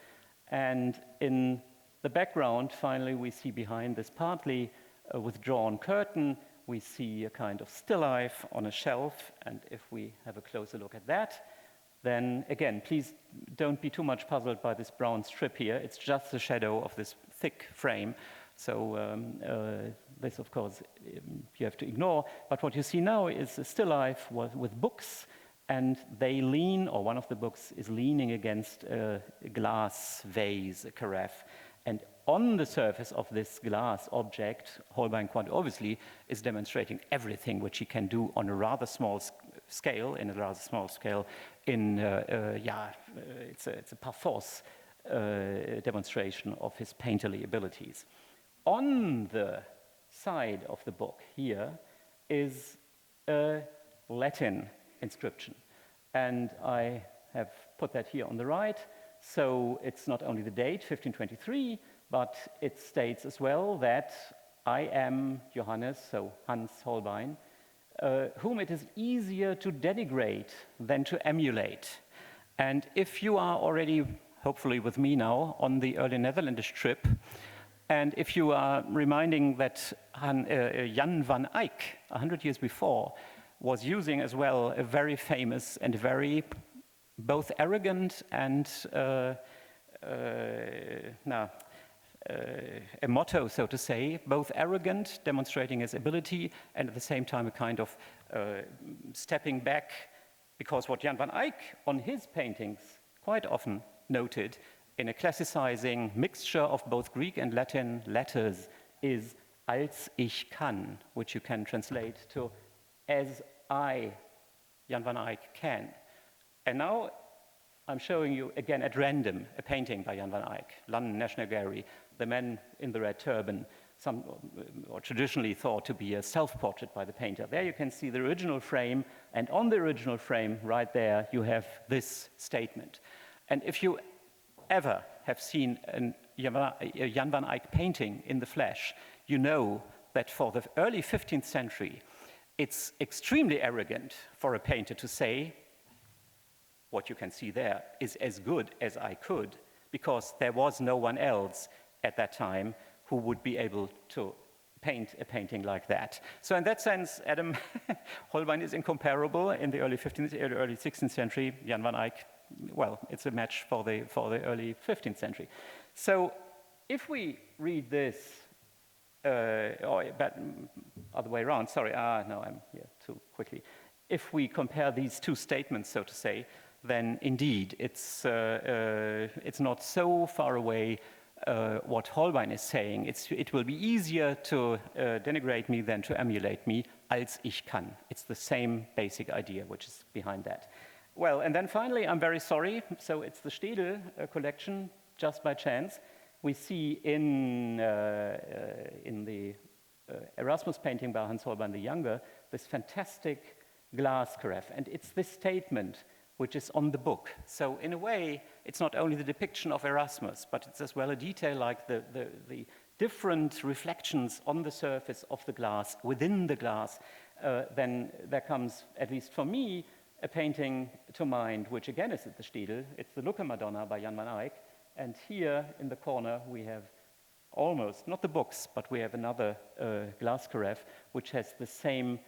And in the background, finally, we see behind this partly withdrawn curtain, we see a kind of still life on a shelf, and if we have a closer look at that, then again, please don't be too much puzzled by this brown strip here. It's just the shadow of this thick frame. So this, of course, you have to ignore. But what you see now is a still life with books, and they lean, or one of the books is leaning against a glass vase, a carafe. And on the surface of this glass object, Holbein quite obviously is demonstrating everything which he can do on a rather small scale, in it's a par force demonstration of his painterly abilities. On the side of the book here is a Latin inscription, and I have put that here on the right. So it's not only the date, 1523, but it states as well that I am Johannes, so Hans Holbein, whom it is easier to denigrate than to emulate. And if you are already, hopefully with me now, on the early Netherlandish trip, and if you are reminding that Jan van Eyck, 100 years before, was using as well a very famous and very both arrogant and a motto, so to say, both arrogant, demonstrating his ability, and at the same time a kind of stepping back, because what Jan van Eyck on his paintings quite often noted in a classicizing mixture of both Greek and Latin letters is als ich kann, which you can translate to as I, Jan van Eyck, can. And now I'm showing you again at random a painting by Jan van Eyck, London National Gallery, the man in the red turban, or traditionally thought to be a self-portrait by the painter. There you can see the original frame, and on the original frame right there you have this statement. And if you ever have seen a Jan van Eyck painting in the flesh, you know that for the early 15th century it's extremely arrogant for a painter to say, what you can see there is as good as I could, because there was no one else at that time who would be able to paint a painting like that. So in that sense, Adam, Holbein is incomparable in the early 16th century. Jan van Eyck, well, it's a match for the early 15th century. So if we read this, or but other way around, sorry, no, I'm here too quickly. If we compare these two statements, so to say, then indeed it's not so far away what Holbein is saying. It will be easier to denigrate me than to emulate me, als ich kann. It's the same basic idea which is behind that. Well, and then finally, I'm very sorry, so it's the Städel collection, just by chance. We see in the Erasmus painting by Hans Holbein the Younger, this fantastic glass carafe, and it's this statement which is on the book. So in a way, it's not only the depiction of Erasmus, but it's as well a detail like the different reflections on the surface of the glass, within the glass. Then there comes, at least for me, a painting to mind, which again is at the Städel. It's the Looker Madonna by Jan van Eyck. And here in the corner, we have almost, not the books, but we have another glass carafe, which has the same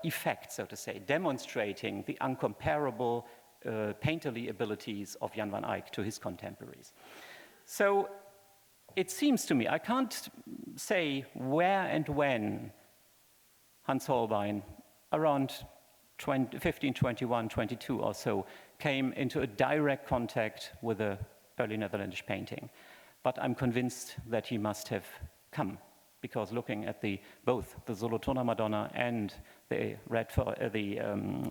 effect, so to say, demonstrating the uncomparable painterly abilities of Jan van Eyck to his contemporaries. So it seems to me, I can't say where and when Hans Holbein, around 15, 21, 22 or so, came into a direct contact with the early Netherlandish painting. But I'm convinced that he must have come, because looking at both the Solothurner Madonna and the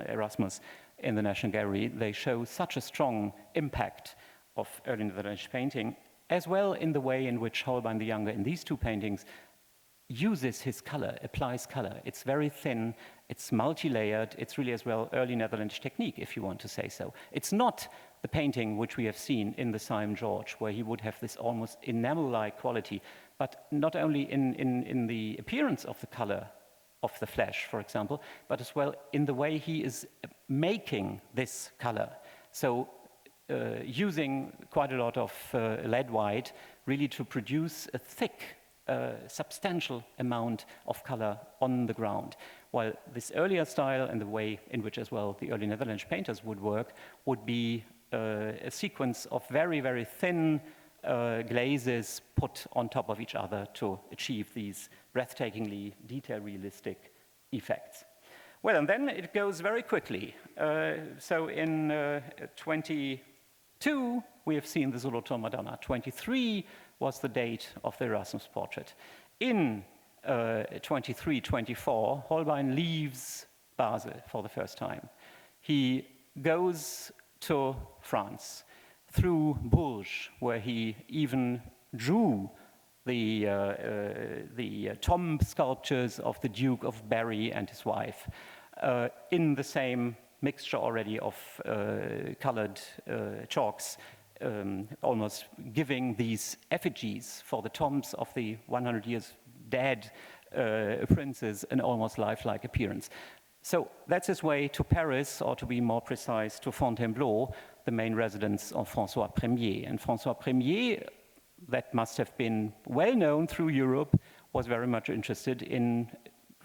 Erasmus in the National Gallery, they show such a strong impact of early Netherlandish painting, as well in the way in which Holbein the Younger in these two paintings uses his color, applies color. It's very thin, it's multi-layered, it's really as well early Netherlandish technique, if you want to say so. It's not the painting which we have seen in the St. George, where he would have this almost enamel-like quality, but not only in the appearance of the color of the flesh, for example, but as well in the way he is making this color. So using quite a lot of lead white, really to produce a thick, substantial amount of color on the ground. While this earlier style and the way in which as well the early Netherlandish painters would work would be a sequence of very, very thin glazes put on top of each other to achieve these breathtakingly detail-realistic effects. Well, and then it goes very quickly. So in 22, we have seen the Solothurn Madonna. 23 was the date of the Erasmus portrait. In 23, 24, Holbein leaves Basel for the first time. He goes to France through Bruges, where he even drew the tomb sculptures of the Duke of Berry and his wife in the same mixture already of colored chalks, almost giving these effigies for the tombs of the 100 years dead princes an almost lifelike appearance. So that's his way to Paris, or to be more precise, to Fontainebleau, the main residence of François Premier. And François Premier, that must have been well known through Europe, was very much interested in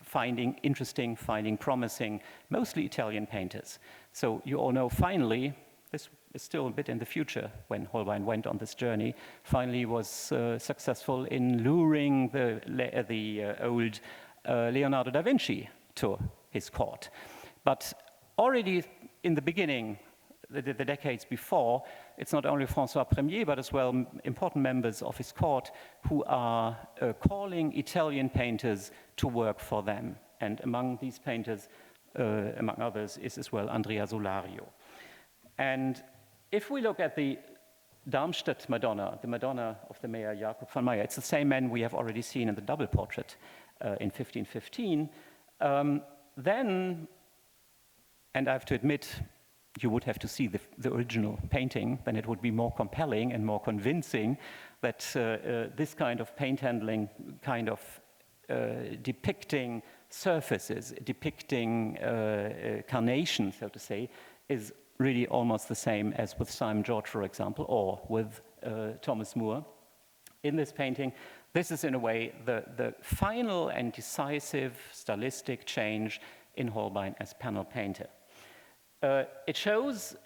finding interesting, finding promising, mostly Italian painters. So you all know, finally, this is still a bit in the future when Holbein went on this journey, finally was successful in luring the old Leonardo da Vinci to his court. But already in the beginning, the decades before, it's not only François Premier, but as well important members of his court who are calling Italian painters to work for them. And among these painters, among others, is as well Andrea Solario. And if we look at the Darmstadt Madonna, the Madonna of the Mayor Jacob van Meyer, it's the same man we have already seen in the double portrait in 1515. Then, and I have to admit, you would have to see the original painting, then it would be more compelling and more convincing that this kind of paint handling, kind of depicting surfaces, depicting carnation, so to say, is really almost the same as with Simon George, for example, or with Thomas Moore. In this painting, this is in a way the final and decisive stylistic change in Holbein as panel painter. It shows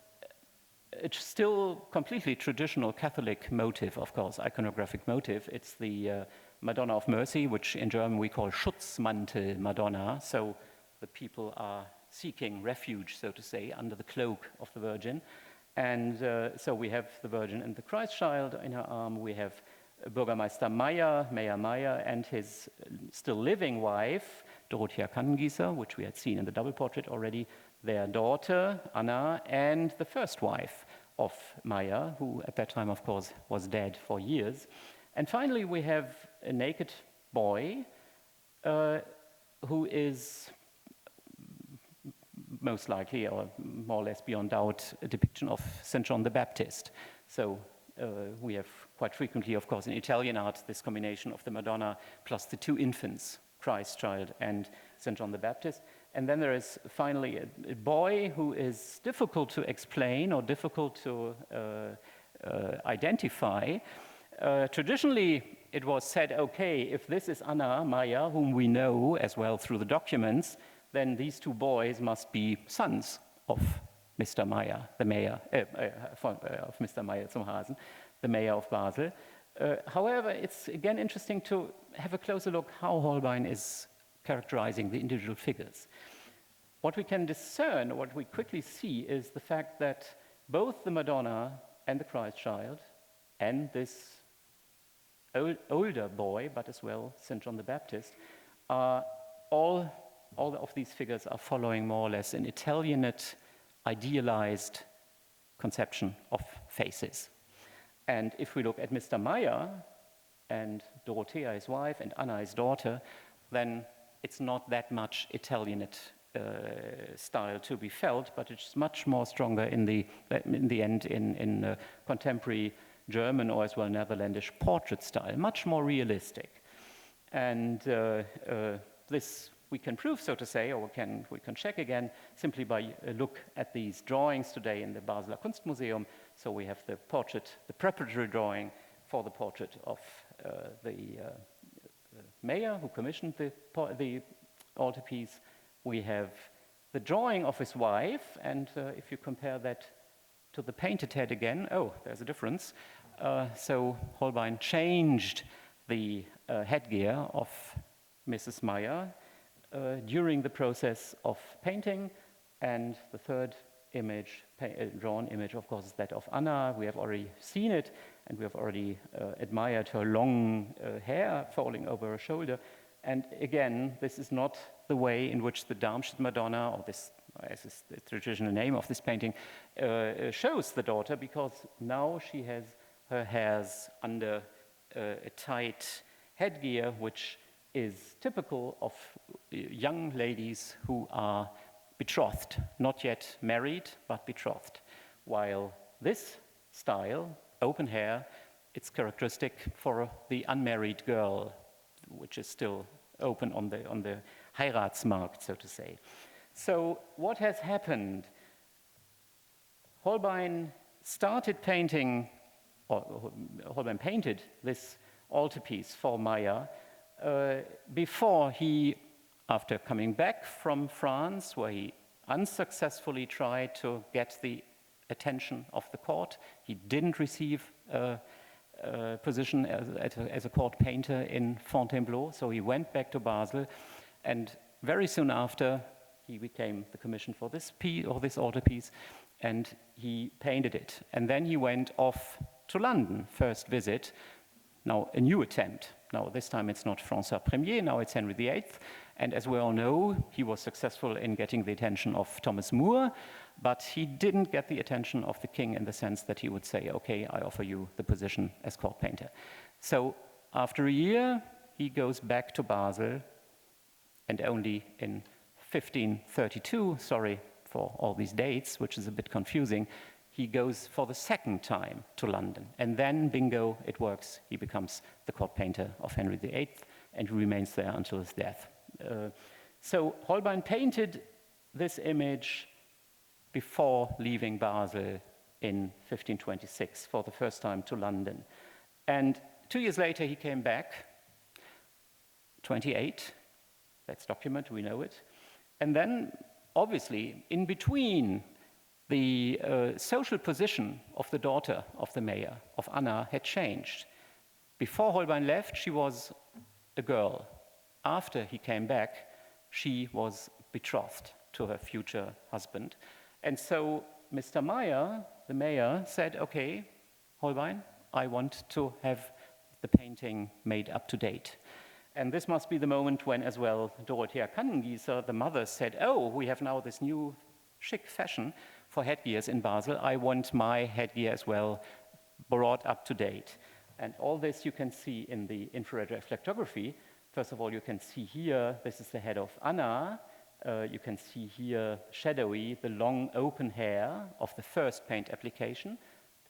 it's still completely traditional Catholic motive, of course, iconographic motive. It's the Madonna of Mercy, which in German we call Schutzmantel Madonna. So the people are seeking refuge, so to say, under the cloak of the Virgin. And so we have the Virgin and the Christ child in her arm. We have Bürgermeister Mayer Meyer, and his still living wife, Dorothea Kannengießer, which we had seen in the double portrait already, their daughter, Anna, and the first wife of Meyer, who at that time, of course, was dead for years. And finally, we have a naked boy who is most likely, or more or less beyond doubt, a depiction of St. John the Baptist. So we have quite frequently, of course, in Italian art, this combination of the Madonna plus the two infants, Christ child and St. John the Baptist. And then there is finally a boy who is difficult to explain or difficult to identify. Traditionally, it was said, okay, if this is Anna Meyer, whom we know as well through the documents, then these two boys must be sons of Mr. Meyer, the mayor of Mr. Meyer zum Hasen, the mayor of Basel. However, it's again interesting to have a closer look how Holbein is characterizing the individual figures. What we can discern, what we quickly see, is the fact that both the Madonna and the Christ child and this older boy, but as well St. John the Baptist, are all of these figures are following more or less an Italianate, idealized conception of faces. And if we look at Mr. Meyer and Dorothea, his wife, and Anna, his daughter, then it's not that much Italianate style to be felt, but it's much more stronger in the end in contemporary German or as well Netherlandish portrait style, much more realistic. And this we can prove, so to say, or we can check again simply by a look at these drawings today in the Basler Kunstmuseum. So we have the portrait, the preparatory drawing for the portrait of the mayor who commissioned the altarpiece. We have the drawing of his wife, and if you compare that to the painted head again, oh, there's a difference. So Holbein changed the headgear of Mrs. Meyer during the process of painting, and the third image, drawn image, of course, is that of Anna. We have already seen it, and we have already admired her long hair falling over her shoulder. And again, this is not the way in which the Darmstadt Madonna, or this, as is the traditional name of this painting, shows the daughter, because now she has her hairs under a tight headgear, which is typical of young ladies who are betrothed, not yet married, but betrothed. While this style, open hair, it's characteristic for the unmarried girl, which is still open on the Heiratsmarkt, so to say. So what has happened? Holbein started painting, or Holbein painted this altarpiece for Meyer before he, after coming back from France, where he unsuccessfully tried to get the attention of the court. He didn't receive a position as a court painter in Fontainebleau, so he went back to Basel, and very soon after he became the commission for this piece, or this altarpiece, and he painted it. And then he went off to London, first visit. Now a new attempt. Now this time it's not François Premier, now it's Henry VIII. And as we all know, he was successful in getting the attention of Thomas More, but he didn't get the attention of the king in the sense that he would say, okay, I offer you the position as court painter. So after a year, he goes back to Basel, and only in 1532, sorry for all these dates, which is a bit confusing, he goes for the second time to London. And then, bingo, it works. He becomes the court painter of Henry VIII, and remains there until his death. So Holbein painted this image before leaving Basel in 1526 for the first time to London. And 2 years later, he came back, 28, that's document, we know it. And then, obviously, in between the social position of the daughter of the mayor, of Anna, had changed. Before Holbein left, she was a girl. After he came back, she was betrothed to her future husband. And so Mr. Meyer, the mayor, said, okay, Holbein, I want to have the painting made up to date. And this must be the moment when, as well, Dorothea Kannengießer, the mother, said, oh, we have now this new chic fashion for headgears in Basel. I want my headgear as well brought up to date. And all this you can see in the infrared reflectography. First of all, you can see here, this is the head of Anna. You can see here, shadowy, the long open hair of the first paint application.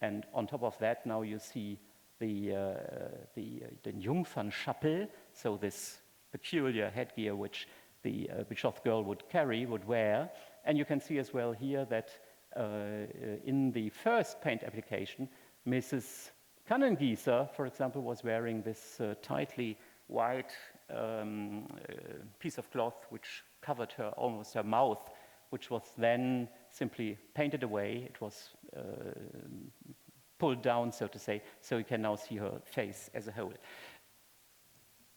And on top of that, now you see the Jungfernschapel, so this peculiar headgear which the betrothed girl would carry, would wear. And you can see as well here that in the first paint application, Mrs. Kannengießer, for example, was wearing this tightly white piece of cloth which covered her, almost her mouth, which was then simply painted away. It was pulled down, so to say, so you can now see her face as a whole.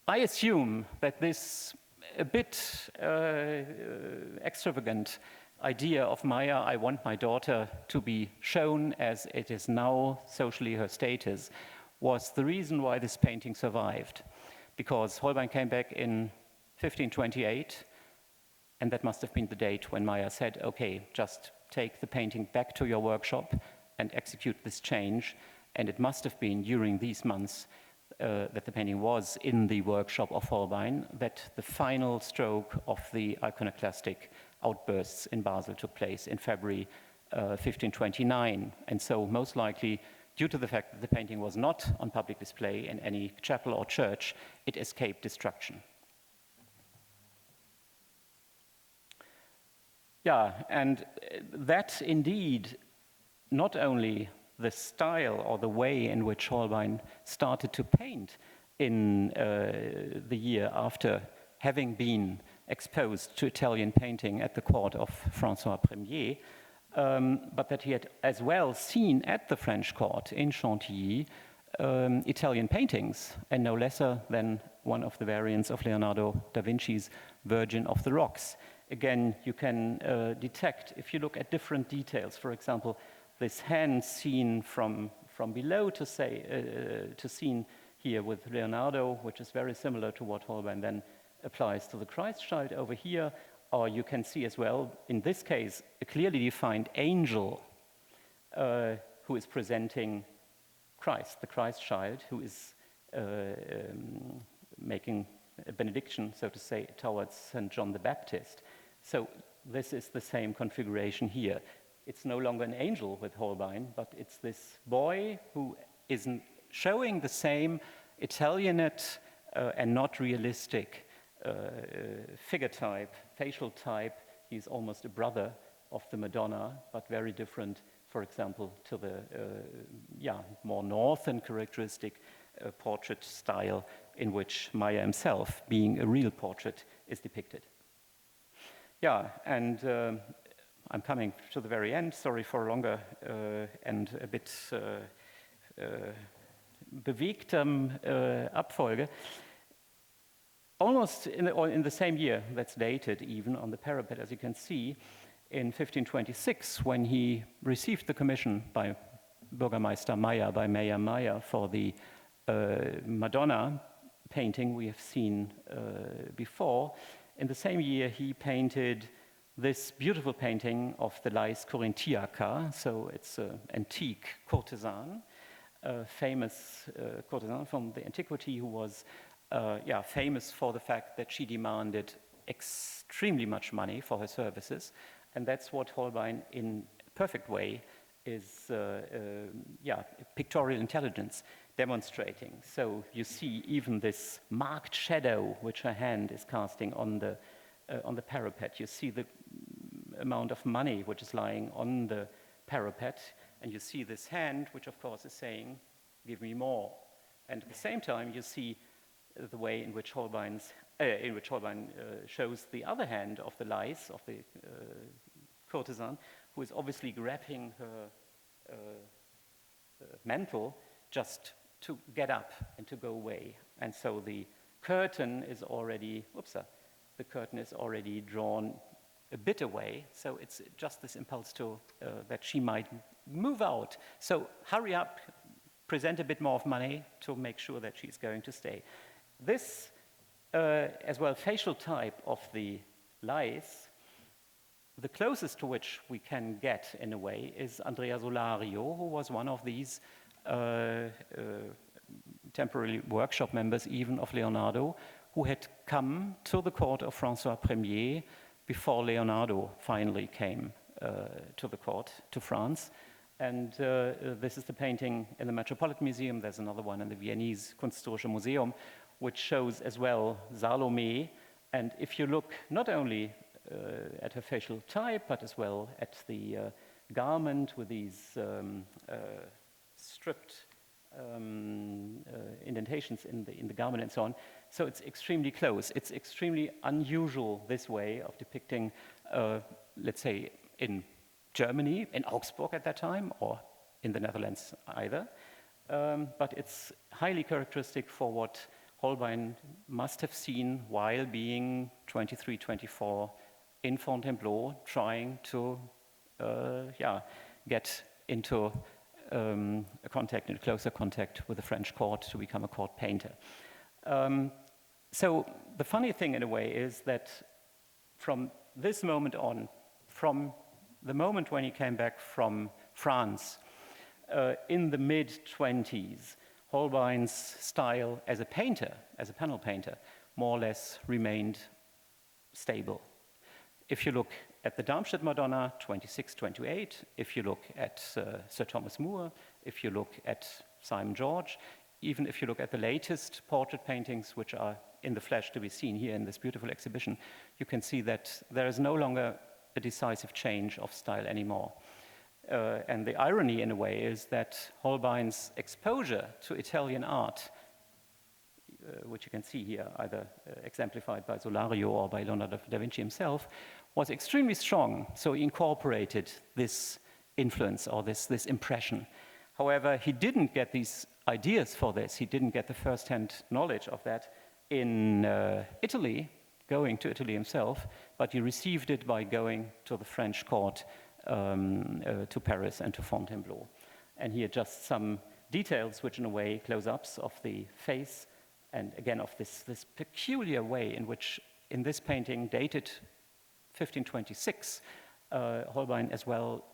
I assume that this a bit extravagant idea of Maya, I want my daughter to be shown as it is now socially her status, was the reason why this painting survived. Because Holbein came back in 1528, and that must have been the date when Maya said, okay, just take the painting back to your workshop and execute this change. And it must have been during these months that the painting was in the workshop of Holbein that the final stroke of the iconoclastic outbursts in Basel took place in February 1529. And so most likely, due to the fact that the painting was not on public display in any chapel or church, it escaped destruction. Yeah, and that indeed, not only the style or the way in which Holbein started to paint in the year after having been exposed to Italian painting at the court of François Premier, but that he had as well seen at the French court in Chantilly Italian paintings, and no lesser than one of the variants of Leonardo da Vinci's Virgin of the Rocks. Again, you can detect, if you look at different details, for example, this hand seen from below to seen here with Leonardo, which is very similar to what Holbein then applies to the Christ child over here, or you can see as well, in this case, a clearly defined angel who is presenting Christ, the Christ child, who is making a benediction, so to say, towards St. John the Baptist. So this is the same configuration here. It's no longer an angel with Holbein, but it's this boy who is showing the same Italianate and not realistic figure type, facial type. He's almost a brother of the Madonna, but very different, for example, to the more northern characteristic portrait style in which Maya himself, being a real portrait, is depicted. Yeah, and I'm coming to the very end. Sorry for a longer and a bit bewegtem Abfolge. Almost in the same year, that's dated even on the parapet, as you can see, in 1526, when he received the commission by Bürgermeister Meyer, by Mayor Meyer, for the Madonna painting we have seen before. In the same year, he painted this beautiful painting of the Lais Corinthiaca, so it's an antique courtesan, a famous courtesan from the antiquity who was famous for the fact that she demanded extremely much money for her services, and that's what Holbein, in a perfect way, is pictorial intelligence demonstrating. So you see even this marked shadow which her hand is casting on the parapet. You see the amount of money which is lying on the parapet, and you see this hand, which of course is saying, "Give me more." And at the same time, you see the way in which Holbein shows the other hand of the Lais, of the courtesan, who is obviously grabbing her mantle just to get up and to go away. And so the curtain is already, the curtain is already drawn a bit away. So it's just this impulse to, that she might move out. So hurry up, present a bit more of money to make sure that she's going to stay. This, as well, facial type of the lice, the closest to which we can get, in a way, is Andrea Solario, who was one of these temporary workshop members, even of Leonardo, who had come to the court of François Premier before Leonardo finally came to the court, to France. And this is the painting in the Metropolitan Museum. There's another one in the Viennese Kunsthistorische Museum, which shows as well Salome. And if you look not only at her facial type, but as well at the garment with these stripped indentations in the garment and so on. So it's extremely close. It's extremely unusual, this way of depicting, let's say, in Germany, in Augsburg at that time, or in the Netherlands either. But it's highly characteristic for what Holbein must have seen while being 23, 24 in Fontainebleau, trying to get into a closer contact with the French court to become a court painter. So the funny thing, in a way, is that from this moment on, from the moment when he came back from France in the mid-20s, Holbein's style as a painter, as a panel painter, more or less remained stable. If you look at the Darmstadt Madonna, 26, 28, if you look at Sir Thomas More, if you look at Simon George, even if you look at the latest portrait paintings, which are in the flesh to be seen here in this beautiful exhibition, you can see that there is no longer a decisive change of style anymore. And the irony, in a way, is that Holbein's exposure to Italian art, which you can see here, either exemplified by Solario or by Leonardo da Vinci himself, was extremely strong. So he incorporated this influence or this impression. However, he didn't get these ideas for this. He didn't get the first-hand knowledge of that in Italy, going to Italy himself, but he received it by going to the French court, to Paris and to Fontainebleau. And he adjusts some details, which in a way, close-ups of the face, and again of this peculiar way in which, in this painting, dated 1526, Holbein as well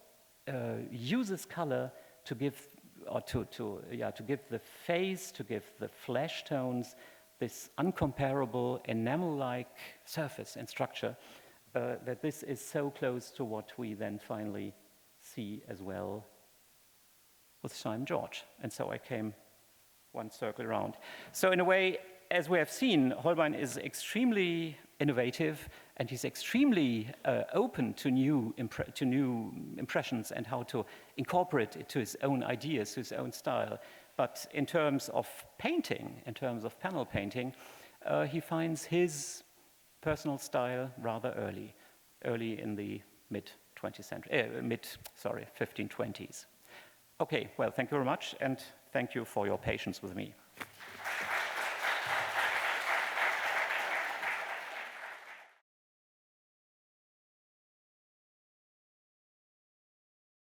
uses color to give, or to give the face, to give the flesh tones, this uncomparable enamel-like surface and structure, that this is so close to what we then finally see as well with Simon George. And so I came one circle around. So in a way, as we have seen, Holbein is extremely innovative, and he's extremely open to new impressions and how to incorporate it to his own ideas, to his own style. But in terms of painting, in terms of panel painting, he finds his personal style rather early in the mid-20th century, 1520s. Okay, well, thank you very much, and thank you for your patience with me.